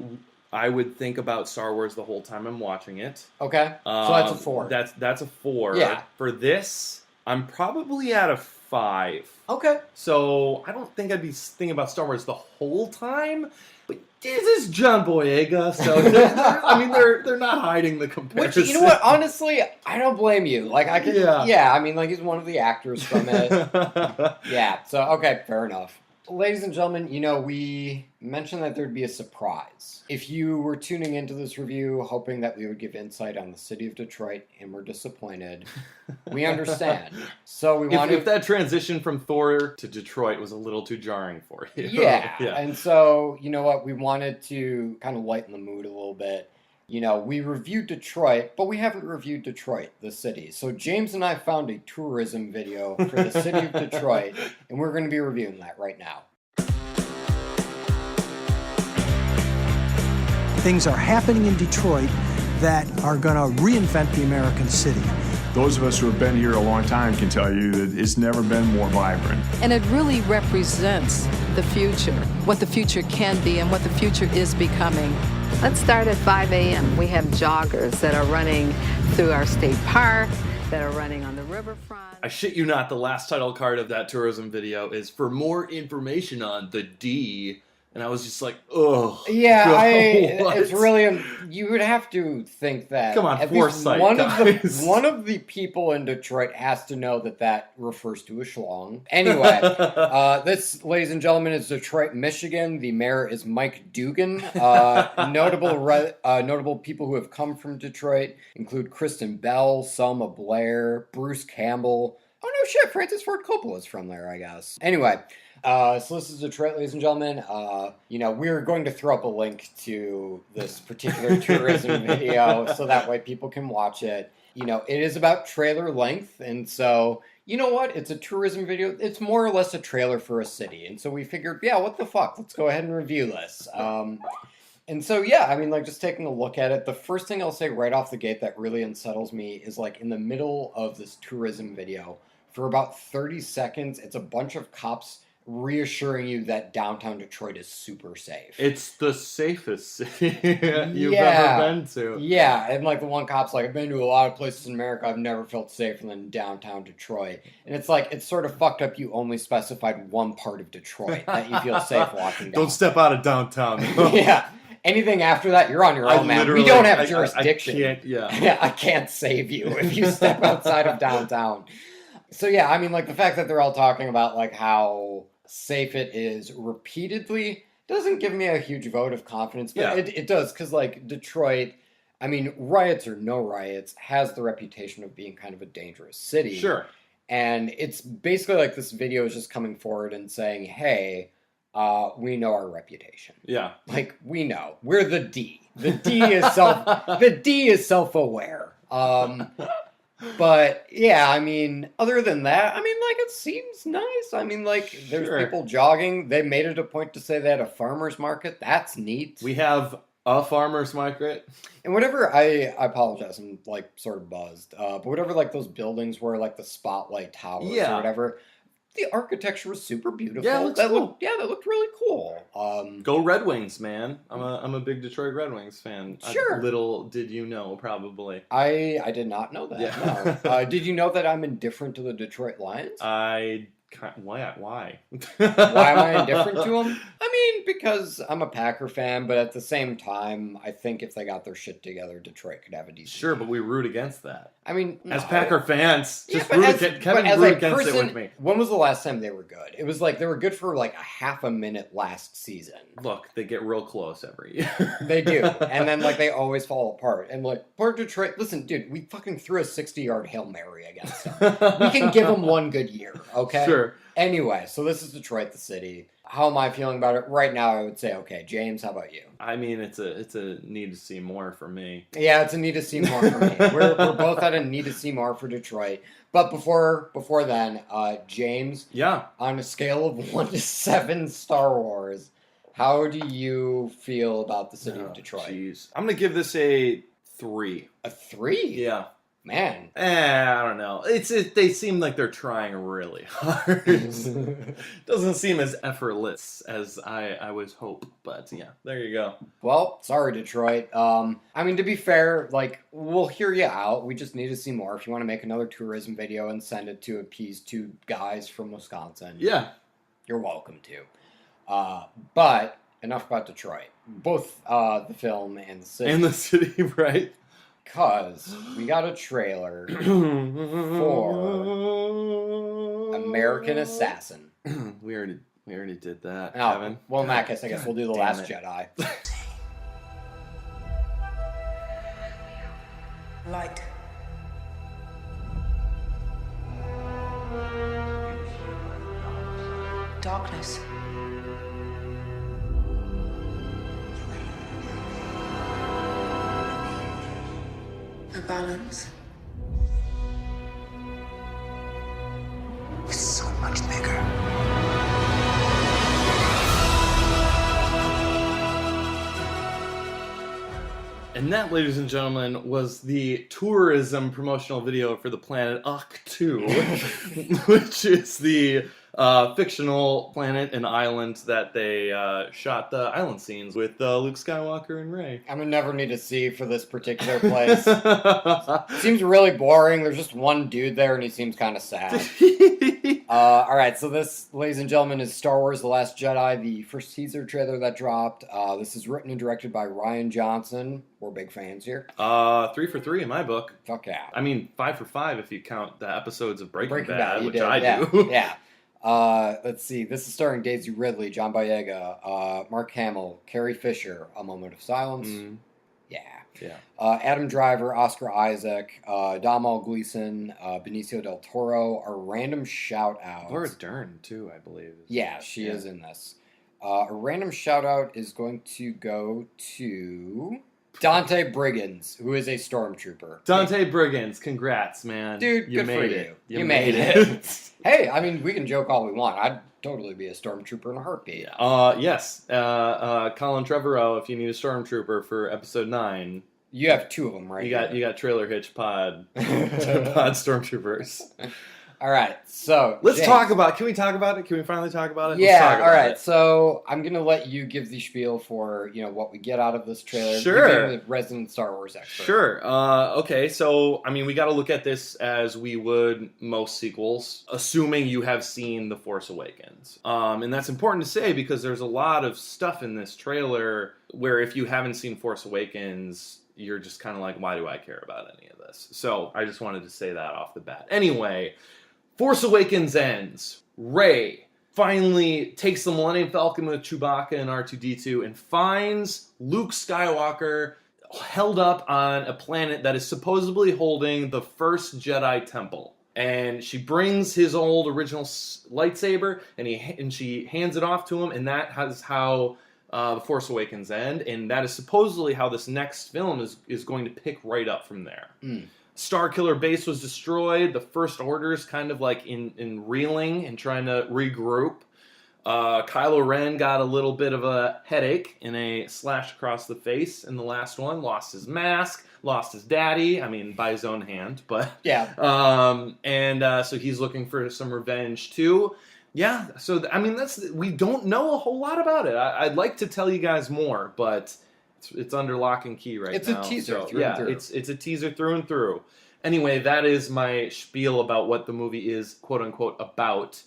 I would think about Star Wars the whole time I'm watching it. Okay. So that's a 4. That's a 4. Yeah. For this, I'm probably at a 5. Okay. So I don't think I'd be thinking about Star Wars the whole time. But this is John Boyega, so I mean they're not hiding the comparison. Which, you know what? Honestly, I don't blame you. Like I can, yeah. I mean, like he's one of the actors from it. Yeah. So okay, fair enough. Ladies and gentlemen, you know, we mentioned that there'd be a surprise. If you were tuning into this review hoping that we would give insight on the city of Detroit and were disappointed, we understand. So we wanted... If that transition from Thor to Detroit was a little too jarring for you. Yeah. And so, you know what? We wanted to kind of lighten the mood a little bit. You know, we reviewed Detroit, but we haven't reviewed Detroit, the city. So James and I found a tourism video for the city of Detroit, and we're going to be reviewing that right now. Things are happening in Detroit that are going to reinvent the American city. Those of us who have been here a long time can tell you that it's never been more vibrant. And it really represents the future, what the future can be and what the future is becoming. Let's start at 5 a.m. We have joggers that are running through our state park, that are running on the riverfront. I shit you not, the last title card of that tourism video is for more information on the D. And I was just like, ugh. Yeah, it's really, you would have to think that. Come on, at foresight, least one of the people in Detroit has to know that that refers to a schlong. Anyway, this, ladies and gentlemen, is Detroit, Michigan. The mayor is Mike Dugan. Notable people who have come from Detroit include Kristen Bell, Selma Blair, Bruce Campbell. Oh, no shit, Francis Ford Coppola is from there, I guess. Anyway. So this is Detroit, ladies and gentlemen. You know, we're going to throw up a link to this particular tourism video so that way people can watch it. You know, it is about trailer length, and so, you know what? It's a tourism video. It's more or less a trailer for a city, and so we figured, yeah, what the fuck? Let's go ahead and review this. And so, yeah, I mean, like, just taking a look at it, the first thing I'll say right off the gate that really unsettles me is, like, in the middle of this tourism video, for about 30 seconds, it's a bunch of cops reassuring you that downtown Detroit is super safe. It's the safest city you've ever been to. Yeah, and like the one cop's like, I've been to a lot of places in America, I've never felt safer than downtown Detroit. And it's like, it's sort of fucked up you only specified one part of Detroit that you feel safe walking down. Don't step out of downtown. Yeah. Anything after that, you're on your own, man. We don't have jurisdiction. I can't save you if you step outside of downtown. So yeah, I mean, like the fact that they're all talking about like how safe it is repeatedly doesn't give me a huge vote of confidence, but it does, because like Detroit, I mean, riots or no riots, has the reputation of being kind of a dangerous city. Sure. And it's basically like this video is just coming forward and saying, hey, we know our reputation. Yeah. Like, we know. We're the D. The D is self-aware. But, yeah, I mean, other than that, I mean, like, it seems nice. I mean, like, there's people jogging. They made it a point to say they had a farmer's market. That's neat. We have a farmer's market. And whatever, I apologize, I'm, like, sort of buzzed. But whatever, like, those buildings were, like, the Spotlight Towers or whatever, the architecture was super beautiful. Yeah, it looks that cool. looked really cool. Go Red Wings, man! I'm a big Detroit Red Wings fan. Sure. Little did you know, probably. I did not know that. Yeah. No. Did you know that I'm indifferent to the Detroit Lions? Why? Why am I indifferent to them? I mean, because I'm a Packer fan, but at the same time, I think if they got their shit together, Detroit could have a decent. Sure, but we root against that. I mean, as Packer fans, just root against it with me. When was the last time they were good? It was like they were good for like a half a minute last season. Look, they get real close every year. They do, and then like they always fall apart. And like poor Detroit, listen, dude, we fucking threw a 60-yard Hail Mary against them. We can give them one good year, okay? Sure. Anyway, so this is Detroit, the city. How am I feeling about it right now? I would say okay. James, how about you? I mean, it's a need to see more for me. Yeah, it's a need to see more for me. We're both at a need to see more for Detroit. But before then, James. Yeah. On a scale of 1 to 7 Star Wars, how do you feel about the city of Detroit? Jeez, I'm gonna give this a 3. A 3? Yeah. Man. I don't know. They seem like they're trying really hard. Doesn't seem as effortless as I would hope, but yeah, there you go. Well, sorry, Detroit. I mean, to be fair, like, we'll hear you out. We just need to see more. If you want to make another tourism video and send it to appease 2 guys from Wisconsin, yeah, you're welcome to. But enough about Detroit. Both the film and the city. And the city, right? Because we got a trailer for American Assassin. We already did that, Oh, Kevin. well, in that case, I guess we'll do The Last Jedi. Light. Darkness. A balance. It's so much bigger. And that, ladies and gentlemen, was the tourism promotional video for the planet Ahch-To, which is the fictional planet and island that they shot the island scenes with Luke Skywalker and Rey. I'm gonna never need to see for this particular place. Seems really boring. There's just one dude there, and he seems kind of sad. All right, so this, ladies and gentlemen, is Star Wars: The Last Jedi, the first teaser trailer that dropped. This is written and directed by Rian Johnson. We're big fans here. 3 for 3 in my book. Fuck yeah. I mean, 5 for 5 if you count the episodes of Breaking Bad, which did, I do. Yeah. Let's see. This is starring Daisy Ridley, John Boyega, Mark Hamill, Carrie Fisher. A Moment of Silence. Yeah. Adam Driver, Oscar Isaac, Domhnall Gleeson, Benicio del Toro. A random shout out. Laura Dern too, I believe. Yeah, she is in this. A random shout out is going to go to Dante Briggins, who is a stormtrooper. Dante Briggins, congrats, man. Dude, you good made for it. You made it. Hey, I mean, we can joke all we want. I'd totally be a stormtrooper in a heartbeat. Yes. Colin Trevorrow, if you need a stormtrooper for episode 9. You have 2 of them, right? You got Trailer Hitch Pod stormtroopers. All right, so let's James, talk about. Can we talk about it? Can we finally talk about it? Yeah. Let's talk about all right. it. So I'm gonna let you give the spiel for what we get out of this trailer. Sure. You being the resident Star Wars expert. Sure. Okay. So I mean, we got to look at this as we would most sequels, assuming you have seen The Force Awakens. And that's important to say because there's a lot of stuff in this trailer where if you haven't seen Force Awakens, you're just kind of like, why do I care about any of this? So I just wanted to say that off the bat. Anyway. Force Awakens ends. Rey finally takes the Millennium Falcon with Chewbacca and R2-D2 and finds Luke Skywalker held up on a planet that is supposedly holding the first Jedi temple. And she brings his old original lightsaber and she hands it off to him, and that is how The Force Awakens end. And that is supposedly how this next film is going to pick right up from there. Starkiller Base was destroyed. The First Order is kind of like in reeling and trying to regroup. Kylo Ren got a little bit of a headache in a slash across the face in the last one. Lost his mask. Lost his daddy. I mean, by his own hand, but yeah. So he's looking for some revenge too. Yeah, so I mean, we don't know a whole lot about it. I'd like to tell you guys more, but it's under lock and key right now. It's a teaser through and through. It's a teaser through and through. Anyway, that is my spiel about what the movie is, quote unquote, about.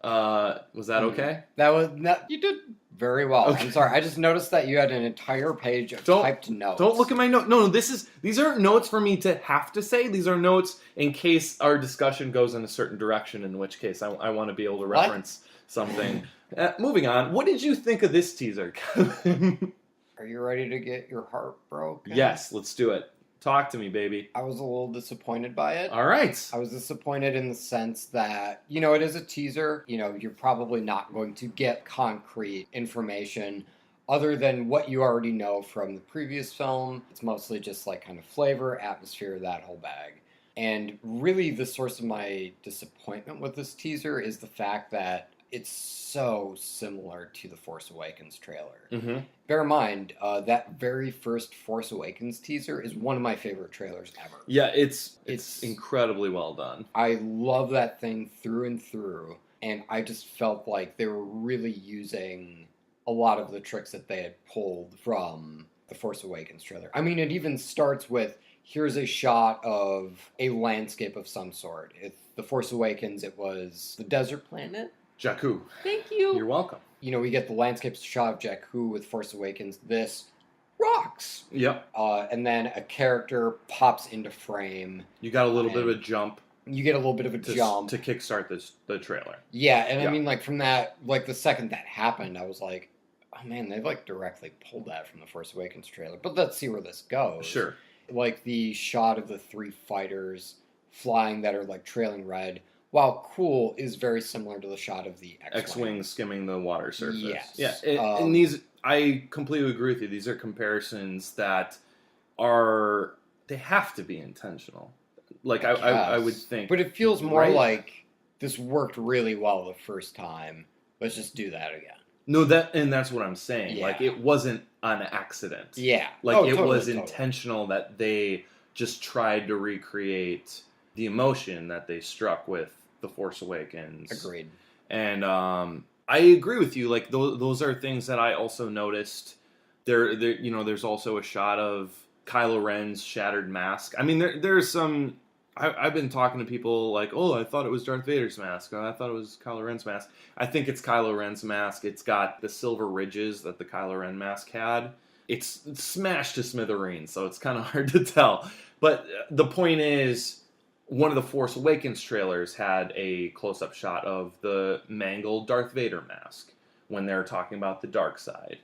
Was that okay? You did very well. Okay. I'm sorry. I just noticed that you had an entire page of typed notes. Don't look at my note. No, these aren't notes for me to have to say. These are notes in case our discussion goes in a certain direction, in which case I want to be able to reference something. Moving on. What did you think of this teaser, Kevin? Are you ready to get your heart broken? Yes, let's do it. Talk to me, baby. I was a little disappointed by it. All right. I was disappointed in the sense that, it is a teaser. You're probably not going to get concrete information other than what you already know from the previous film. It's mostly just like kind of flavor, atmosphere, that whole bag. And really the source of my disappointment with this teaser is the fact that it's so similar to the Force Awakens trailer. Mm-hmm. Bear in mind, that very first Force Awakens teaser is one of my favorite trailers ever. Yeah, it's incredibly well done. I love that thing through and through, and I just felt like they were really using a lot of the tricks that they had pulled from the Force Awakens trailer. I mean, it even starts with, here's a shot of a landscape of some sort. The Force Awakens, it was the desert planet. Jakku. Thank you. You're welcome. We get the landscape shot of Jakku with Force Awakens. This rocks. Yep. And then a character pops into frame. You got a little bit of a jump. You get a little bit of a jump. To kickstart the trailer. Yeah, and I mean, like, from that, like, the second that happened, I was like, oh man, they, like, directly pulled that from the Force Awakens trailer. But let's see where this goes. Sure. Like, the shot of the three fighters flying that are, like, trailing red, while cool, is very similar to the shot of the X-Wing skimming the water surface. Yes. Yeah, and these, I completely agree with you. These are comparisons that they have to be intentional. Like, I would think. But it feels more like this worked really well the first time. Let's just do that again. No, that's what I'm saying. Yeah. Like, it wasn't an accident. Yeah. Like, it was intentional that they just tried to recreate the emotion that they struck with The Force Awakens. Agreed. And I agree with you. Like, those are things that I also noticed. There's also a shot of Kylo Ren's shattered mask. I mean, there's some. I've been talking to people like, oh, I thought it was Darth Vader's mask. Oh, I thought it was Kylo Ren's mask. I think it's Kylo Ren's mask. It's got the silver ridges that the Kylo Ren mask had. It's smashed to smithereens, so it's kind of hard to tell. But the point is, one of the Force Awakens trailers had a close-up shot of the mangled Darth Vader mask when they're talking about the dark side.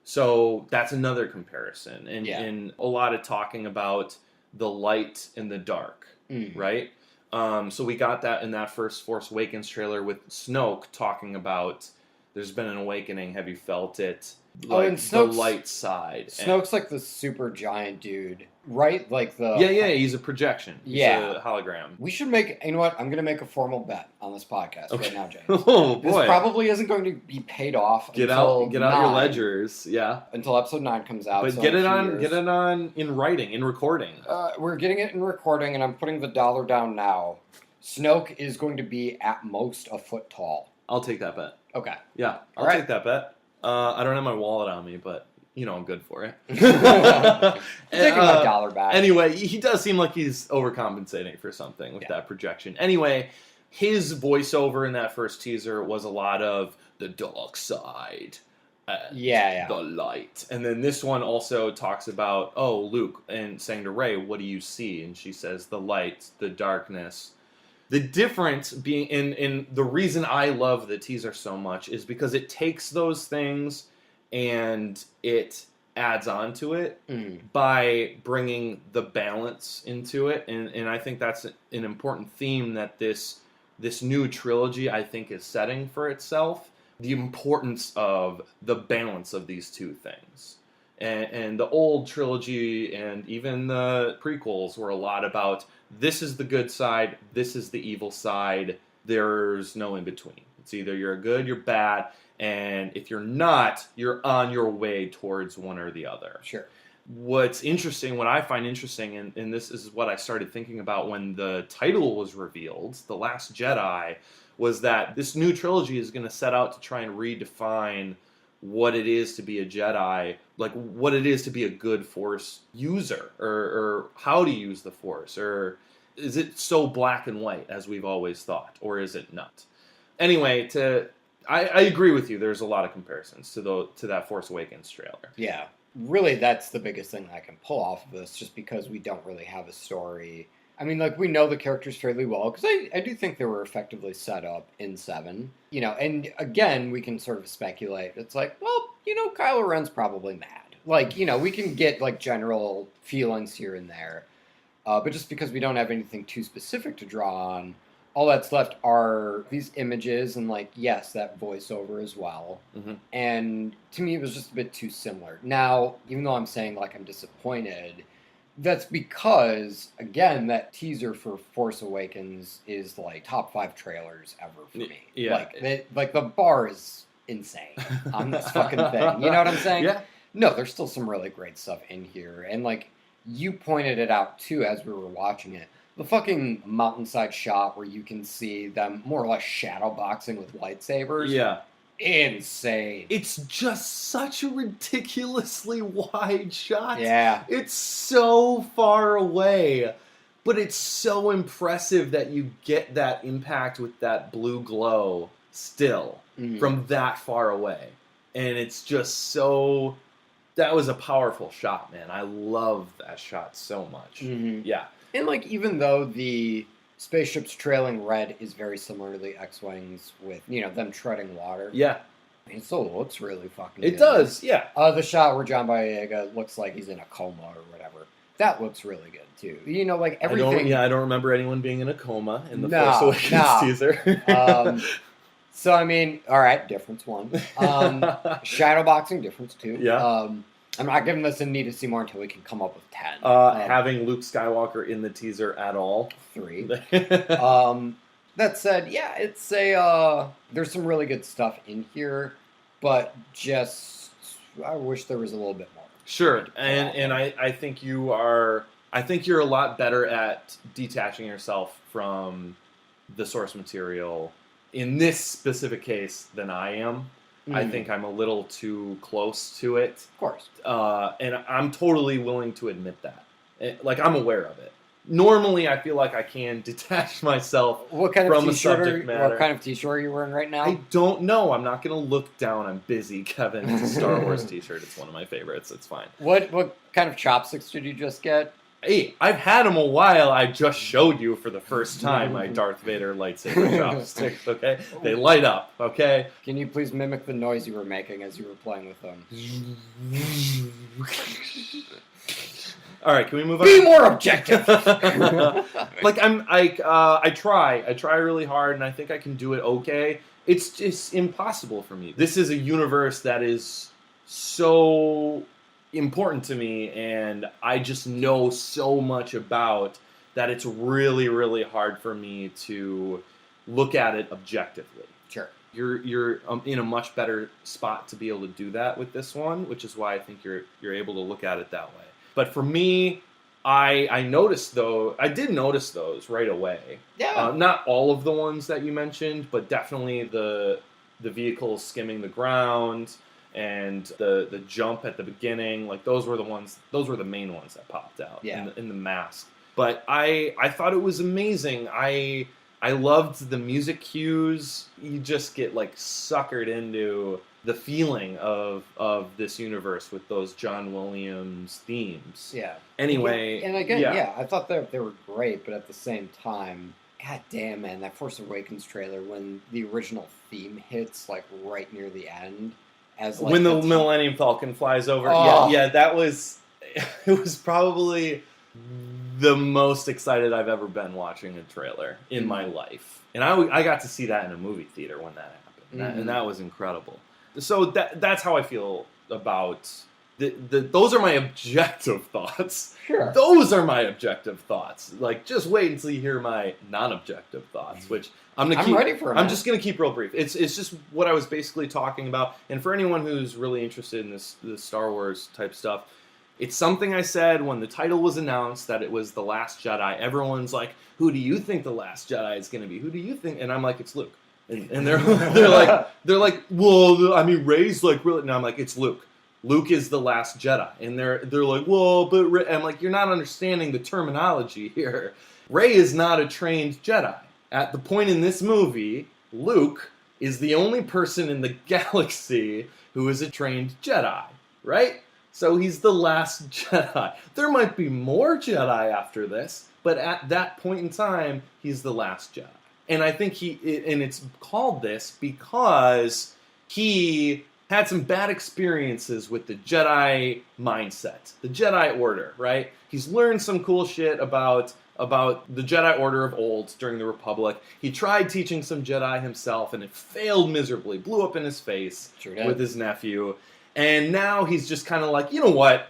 So that's another comparison. And a lot of talking about the light and the dark, right? So we got that in that first Force Awakens trailer with Snoke talking about, there's been an awakening, have you felt it? Like, and Snoke's, the light side. Snoke's like the super giant dude, right? Like the... Yeah, he's a projection. He's a hologram. We should make... You know what? I'm going to make a formal bet on this podcast right now, James. Oh, boy. This probably isn't going to be paid off Get until out your ledgers, yeah. Until episode 9 comes out. But so get it on in writing, in recording. We're getting it in recording, and I'm putting the dollar down now. Snoke is going to be at most a foot tall. I'll take that bet. Okay. Yeah, I'll take that bet. I don't have my wallet on me, but I'm good for it. I'm taking my dollar back. Anyway, he does seem like he's overcompensating for something with that projection. Anyway, his voiceover in that first teaser was a lot of the dark side. The light. And then this one also talks about, Luke, and saying to Rey, what do you see? And she says, the light, the darkness. The difference being, in the reason I love the teaser so much is because it takes those things and it adds on to it by bringing the balance into it. And I think that's an important theme that this new trilogy, I think, is setting for itself. The importance of the balance of these two things. And the old trilogy and even the prequels were a lot about, this is the good side, this is the evil side, there's no in between. It's either you're good, you're bad, and if you're not, you're on your way towards one or the other. Sure. What I find interesting, and this is what I started thinking about when the title was revealed, The Last Jedi, was that this new trilogy is going to set out to try and redefine what it is to be a Jedi, like what it is to be a good Force user, or how to use the Force, or is it so black and white as we've always thought, or is it not? Anyway, I agree with you. There's a lot of comparisons to that Force Awakens trailer. Yeah, really, that's the biggest thing I can pull off of this, just because we don't really have a story. I mean, like, we know the characters fairly well, because I do think they were effectively set up in 7. You know, and again, we can sort of speculate. It's like, well, you know, Kylo Ren's probably mad. Like, you know, we can get, like, general feelings here and there. But just because we don't have anything too specific to draw on, all that's left are these images and, like, yes, that voiceover as well. Mm-hmm. And to me, it was just a bit too similar. Now, even though I'm saying, like, I'm disappointed, that's because, again, that teaser for Force Awakens is, like, top 5 trailers ever for me. Yeah. Like the bar is insane on this fucking thing. You know what I'm saying? Yeah. No, there's still some really great stuff in here. And, like, you pointed it out, too, as we were watching it. The fucking mountainside shot where you can see them more or less shadow boxing with lightsabers. Yeah. Insane. It's just such a ridiculously wide shot. Yeah. It's so far away, but it's so impressive that you get that impact with that blue glow still from that far away. And it's just so... That was a powerful shot, man. I love that shot so much. Yeah. And, like, even though the spaceships trailing red is very similar to the X-Wings with, you know, them treading water. Yeah. It still looks really fucking It good. does, yeah. The shot where John Boyega looks like he's in a coma or whatever. That looks really good, too. You know, like, everything... I don't remember anyone being in a coma in the Force Awakens teaser. So, I mean, all right, difference 1. Shadowboxing, difference 2. Yeah. I'm not giving this a need to see more until we can come up with 10. Having Luke Skywalker in the teaser at all. 3. That said, yeah, it's a... there's some really good stuff in here, but just... I wish there was a little bit more. Sure, and I think you are... I think you're a lot better at detaching yourself from the source material in this specific case than I am. I think I'm a little too close to it. Of course. And I'm totally willing to admit that. Like, I'm aware of it. Normally, I feel like I can detach myself from the subject matter. What kind of t-shirt are you wearing right now? I don't know. I'm not going to look down. I'm busy, Kevin. It's a Star Wars t-shirt. It's one of my favorites. It's fine. What kind of chopsticks did you just get? Hey, I've had them a while. I just showed you for the first time my Darth Vader lightsaber chopsticks, okay? They light up, okay? Can you please mimic the noise you were making as you were playing with them? All right, can we move on? Be more objective! Like, I try really hard, and I think I can do it okay. It's just impossible for me. This is a universe that is so important to me, and I just know so much about that it's really, really hard for me to look at it objectively. Sure. You're in a much better spot to be able to do that with this one, which is why I think you're able to look at it that way. But for me, I noticed though, I did notice those right away. Yeah. Not all of the ones that you mentioned, but definitely the vehicles skimming the ground and the jump at the beginning. Like those were the main ones that popped out in the mask. But I thought it was amazing. I loved the music cues. You just get like suckered into the feeling of this universe with those John Williams themes. Yeah. Anyway. And again, I thought they were great, but at the same time, god damn, man, that Force Awakens trailer, when the original theme hits like right near the end, as like when the Millennium Falcon flies over. Oh. Yeah, that was, it was probably the most excited I've ever been watching a trailer in my life. And I got to see that in a movie theater when that happened. And that was incredible. So that's how I feel about those are my objective thoughts. Sure. Those are my objective thoughts. Like, just wait until you hear my non-objective thoughts, which I'm ready for. I'm just gonna keep real brief. It's just what I was basically talking about. And for anyone who's really interested in this Star Wars type stuff, it's something I said when the title was announced that it was The Last Jedi. Everyone's like, who do you think The Last Jedi is going to be? Who do you think? And I'm like, it's Luke. And they're like, well, I mean, Rey's like really. No, I'm like, it's Luke. Luke is the last Jedi, and they're like, well, but Rey. I'm like, you're not understanding the terminology here. Rey is not a trained Jedi. At the point in this movie, Luke is the only person in the galaxy who is a trained Jedi, right? So he's the last Jedi. There might be more Jedi after this, but at that point in time, he's the last Jedi. And I think it's called this because he had some bad experiences with the Jedi mindset, the Jedi Order, right? He's learned some cool shit about the Jedi Order of old during the Republic. He tried teaching some Jedi himself, and it failed miserably, blew up in his face with his nephew. And now he's just kind of like, you know what?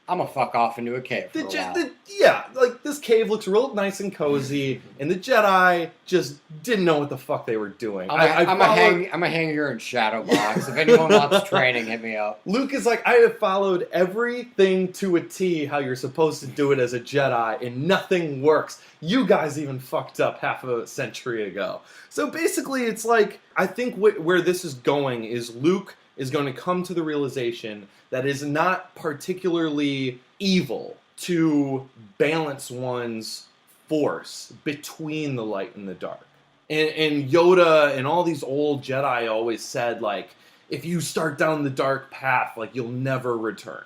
I'm gonna fuck off into a cave for a while. Yeah, like, this cave looks real nice and cozy, and the Jedi just didn't know what the fuck they were doing. I'm gonna hang here in shadow box. If anyone wants training, hit me up. Luke is like, I have followed everything to a T how you're supposed to do it as a Jedi, and nothing works. You guys even fucked up half a century ago. So basically, it's like, I think where this is going is Luke is going to come to the realization that it is not particularly evil to balance one's force between the light and the dark. And Yoda and all these old Jedi always said, like, if you start down the dark path, like, you'll never return.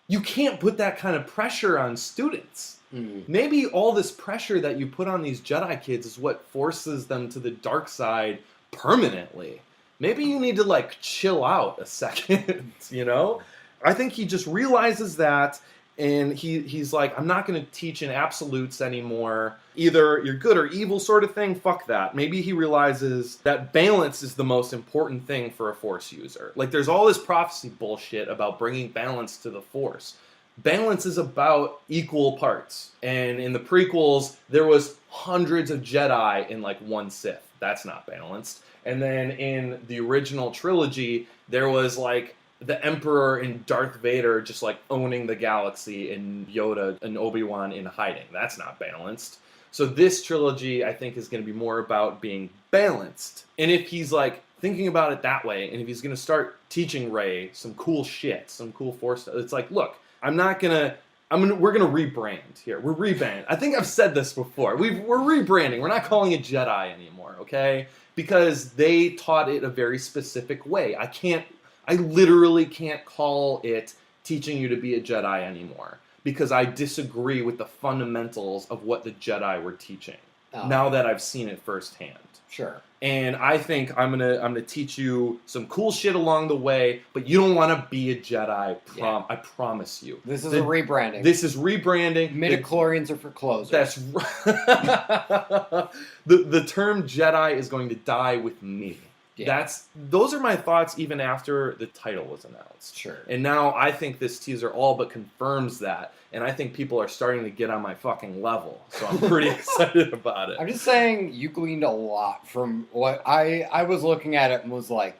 You can't put that kind of pressure on students. Maybe all this pressure that you put on these Jedi kids is what forces them to the dark side permanently. Maybe you need to, like, chill out a second, you know? I think he just realizes that, and he's like, I'm not going to teach in absolutes anymore. Either you're good or evil sort of thing, fuck that. Maybe he realizes that balance is the most important thing for a Force user. Like, there's all this prophecy bullshit about bringing balance to the Force. Balance is about equal parts. And in the prequels, there was hundreds of Jedi in, like, one Sith. That's not balanced. And then in the original trilogy, there was, like, the Emperor and Darth Vader just, like, owning the galaxy, and Yoda and Obi-Wan in hiding. That's not balanced. So this trilogy, I think, is going to be more about being balanced. And if he's, like, thinking about it that way, and if he's going to start teaching Rey some cool shit, some cool Force stuff, it's like, look, we're gonna rebrand here. We're rebranding. I think I've said this before. We're rebranding. We're not calling it Jedi anymore, okay? Because they taught it a very specific way. I literally can't call it teaching you to be a Jedi anymore, because I disagree with the fundamentals of what the Jedi were teaching. Now that I've seen it firsthand. Sure. And I think I'm gonna teach you some cool shit along the way, but you don't want to be a Jedi. I promise you. This is a rebranding. This is rebranding. Midichlorians are for closers. That's right. The term Jedi is going to die with me. Yeah. Those are my thoughts even after the title was announced. Sure. And now I think this teaser all but confirms that. And I think people are starting to get on my fucking level. So I'm pretty excited about it. I'm just saying, you gleaned a lot from what I was looking at it and was like,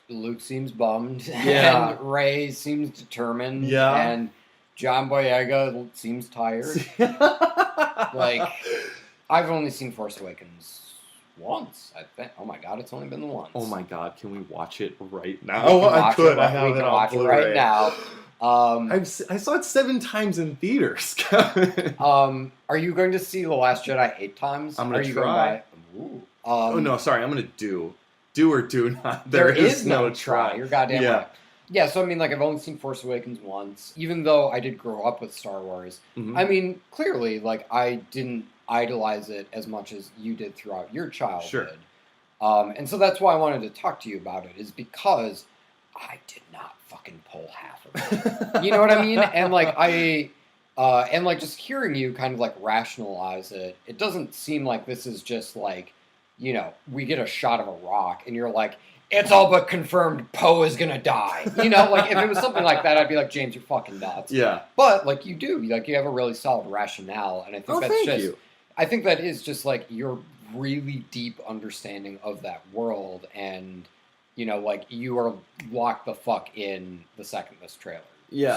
Luke seems bummed. Yeah. And Rey seems determined. Yeah. And John Boyega seems tired. Like, I've only seen Force Awakens once, I think. Oh my god, it's only been the once. Oh my god, can we watch it right now? I could. I have it on watch it right now. I saw it 7 times in theaters. Are you going to see The Last Jedi 8 times? I'm going to try. Oh no, sorry. I'm going to do or do not. There is no try. You're goddamn right. Yeah, so I mean, like, I've only seen Force Awakens once, even though I did grow up with Star Wars. Mm-hmm. I mean, clearly, like, I didn't idolize it as much as you did throughout your childhood. Sure. And so that's why I wanted to talk to you about it, is because I did not fucking pull half of it. You know what I mean? And like, just hearing you kind of, like, rationalize it, it doesn't seem like this is just, like, you know, we get a shot of a rock, and you're like, it's all but confirmed Poe is gonna die. You know, like, if it was something like that, I'd be like, James, you're fucking nuts. Yeah. But, like, you do. Like, you have a really solid rationale, and I think thank you. I think that is just, like, your really deep understanding of that world, and, you know, like, you are locked the fuck in the second this trailer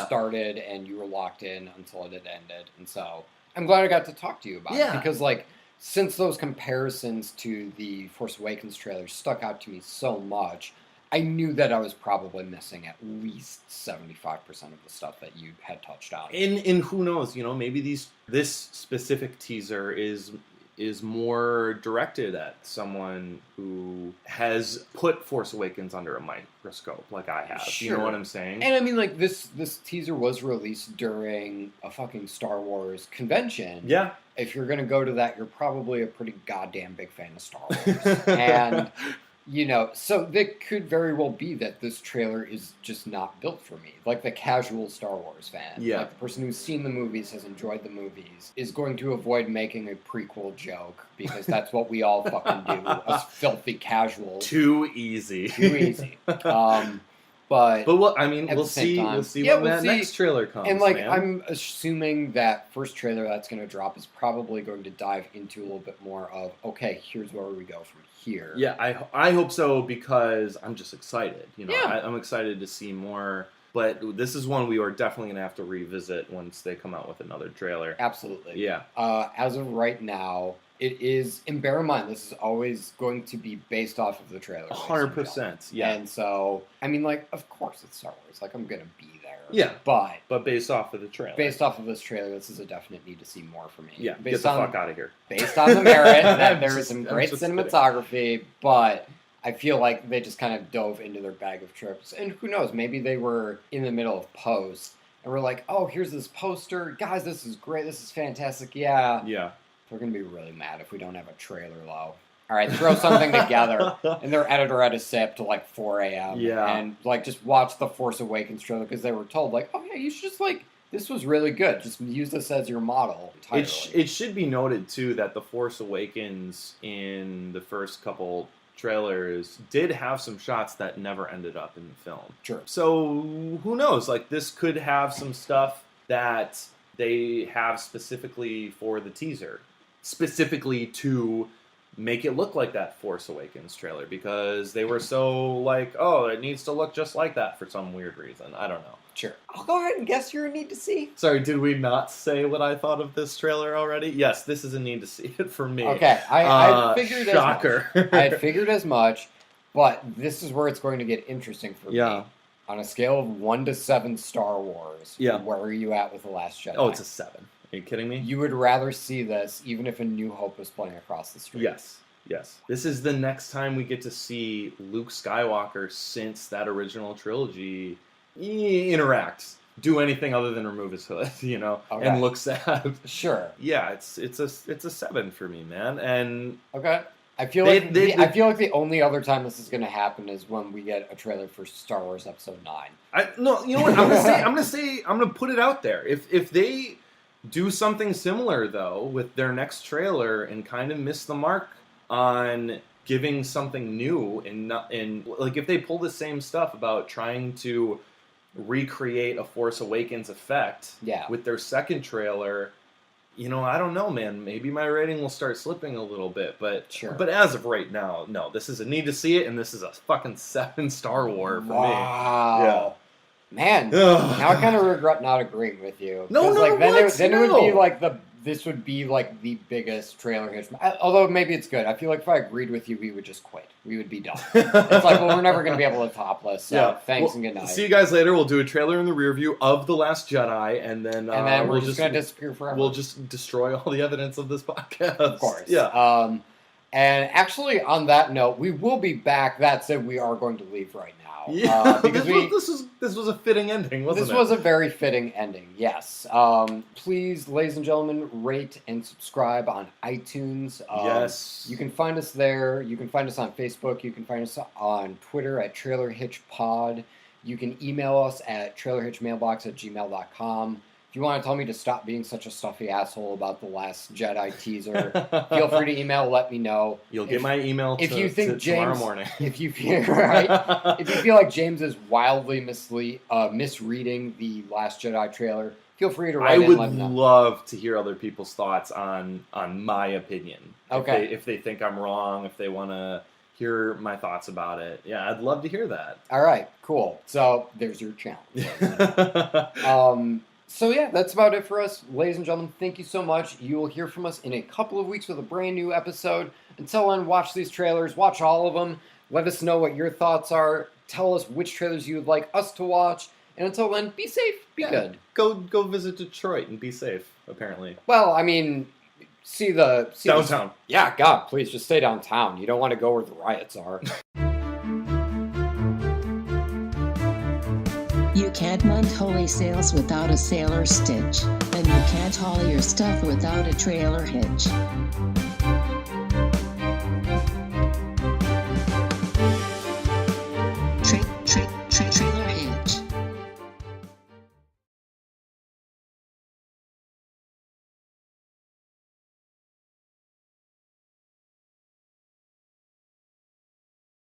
started, and you were locked in until it had ended, and so I'm glad I got to talk to you about it, because, like, since those comparisons to the Force Awakens trailer stuck out to me so much, I knew that I was probably missing at least 75% of the stuff that you had touched on. And who knows, maybe this specific teaser is more directed at someone who has put Force Awakens under a microscope, like I have. Sure. You know what I'm saying? And I mean, like, this teaser was released during a fucking Star Wars convention. Yeah. If you're going to go to that, you're probably a pretty goddamn big fan of Star Wars. And, so it could very well be that this trailer is just not built for me. Like, the casual Star Wars fan. Yeah. Like, the person who's seen the movies, has enjoyed the movies, is going to avoid making a prequel joke, because that's what we all fucking do, us filthy casuals. Too easy. But what, I mean, we'll see when that next trailer comes. And like, man. I'm assuming that first trailer that's going to drop is probably going to dive into a little bit more of, okay, here's where we go from here. Yeah, I hope so, because I'm just excited. Yeah. I'm excited to see more. But this is one we are definitely going to have to revisit once they come out with another trailer. Absolutely. Yeah. As of right now, it is, and bear in mind, this is always going to be based off of the trailer. 100%. Yeah. And so, I mean, like, of course it's Star Wars. Like, I'm going to be there. Yeah. But based off of the trailer. Based off of this trailer, this is a definite need to see more for me. Yeah. Based Get the fuck out of here. Based on the merit, that there is some I'm great just cinematography, but I feel like they just kind of dove into their bag of tricks. And who knows, maybe they were in the middle of post and we're like, oh, here's this poster. Guys, this is great. This is fantastic. Yeah. Yeah. They're going to be really mad if we don't have a trailer, though. All right, throw something together. And their editor had to stay up till like 4 a.m. Yeah. And like just watch the Force Awakens trailer because they were told, like, oh, yeah, you should just like, this was really good. Just use this as your model entirely. It should be noted, too, that the Force Awakens in the first couple trailers did have some shots that never ended up in the film. Sure. So who knows? Like, this could have some stuff that they have specifically for the teaser, specifically to make it look like that Force Awakens trailer, because they were so like, oh, it needs to look just like that for some weird reason. I don't know. Sure. I'll go ahead and guess you're a need to see. Sorry, did we not say what I thought of this trailer already? Yes, this is a need to see it for me. Okay, I figured shocker. as much. I had figured as much, but this is where it's going to get interesting for me. On a scale of 1 to 7 Star Wars, where are you at with The Last Jedi? Oh, it's a 7. Are you kidding me? You would rather see this even if A New Hope was playing across the street? Yes. This is the next time we get to see Luke Skywalker since that original trilogy interacts. Do anything other than remove his hood, and look sad. Sure. Yeah, it's a 7 for me, man. And okay. I feel like the only other time this is going to happen is when we get a trailer for Star Wars Episode 9. No, you know what? I'm gonna put it out there. If they do something similar though with their next trailer and kind of miss the mark on giving something new and like if they pull the same stuff about trying to recreate a Force Awakens effect with their second trailer. I don't know, man. Maybe my rating will start slipping a little bit, but But as of right now, no. This is a need to see it, and this is a fucking 7 Star Wars for me. Wow. Man, now I kind of regret not agreeing with you. No, Then it would be like this would be like the biggest trailer hit. Although maybe it's good. I feel like if I agreed with you, we would just quit. We would be done. It's like, well, we're never going to be able to top this. So thanks and good night. See you guys later. We'll do a trailer in the rear view of The Last Jedi, and then we're just going to disappear forever. We'll just destroy all the evidence of this podcast. Of course. Yeah. And actually, on that note, we will be back. That said, we are going to leave right now. Yeah, because this was a fitting ending, wasn't it? This was a very fitting ending, yes. Please, ladies and gentlemen, rate and subscribe on iTunes. Yes. You can find us there. You can find us on Facebook. You can find us on Twitter at TrailerHitchPod. You can email us at trailerhitchmailbox@gmail.com. If you want to tell me to stop being such a stuffy asshole about The Last Jedi teaser, feel free to email, let me know. You'll get my email tomorrow morning. If you feel if you feel like James is wildly misreading the Last Jedi trailer, feel free to write in. I would love to hear other people's thoughts on my opinion. Okay. If they think I'm wrong, if they want to hear my thoughts about it. Yeah, I'd love to hear that. All right, cool. So there's your challenge. So yeah, that's about it for us. Ladies and gentlemen, thank you so much. You will hear from us in a couple of weeks with a brand new episode. Until then, watch these trailers. Watch all of them. Let us know what your thoughts are. Tell us which trailers you would like us to watch. And until then, be safe. Be good. Go visit Detroit and be safe, apparently. Well, I mean, see downtown. Yeah, God, please just stay downtown. You don't want to go where the riots are. You can't mend holy sails without a sailor stitch, and you can't haul your stuff without a trailer hitch.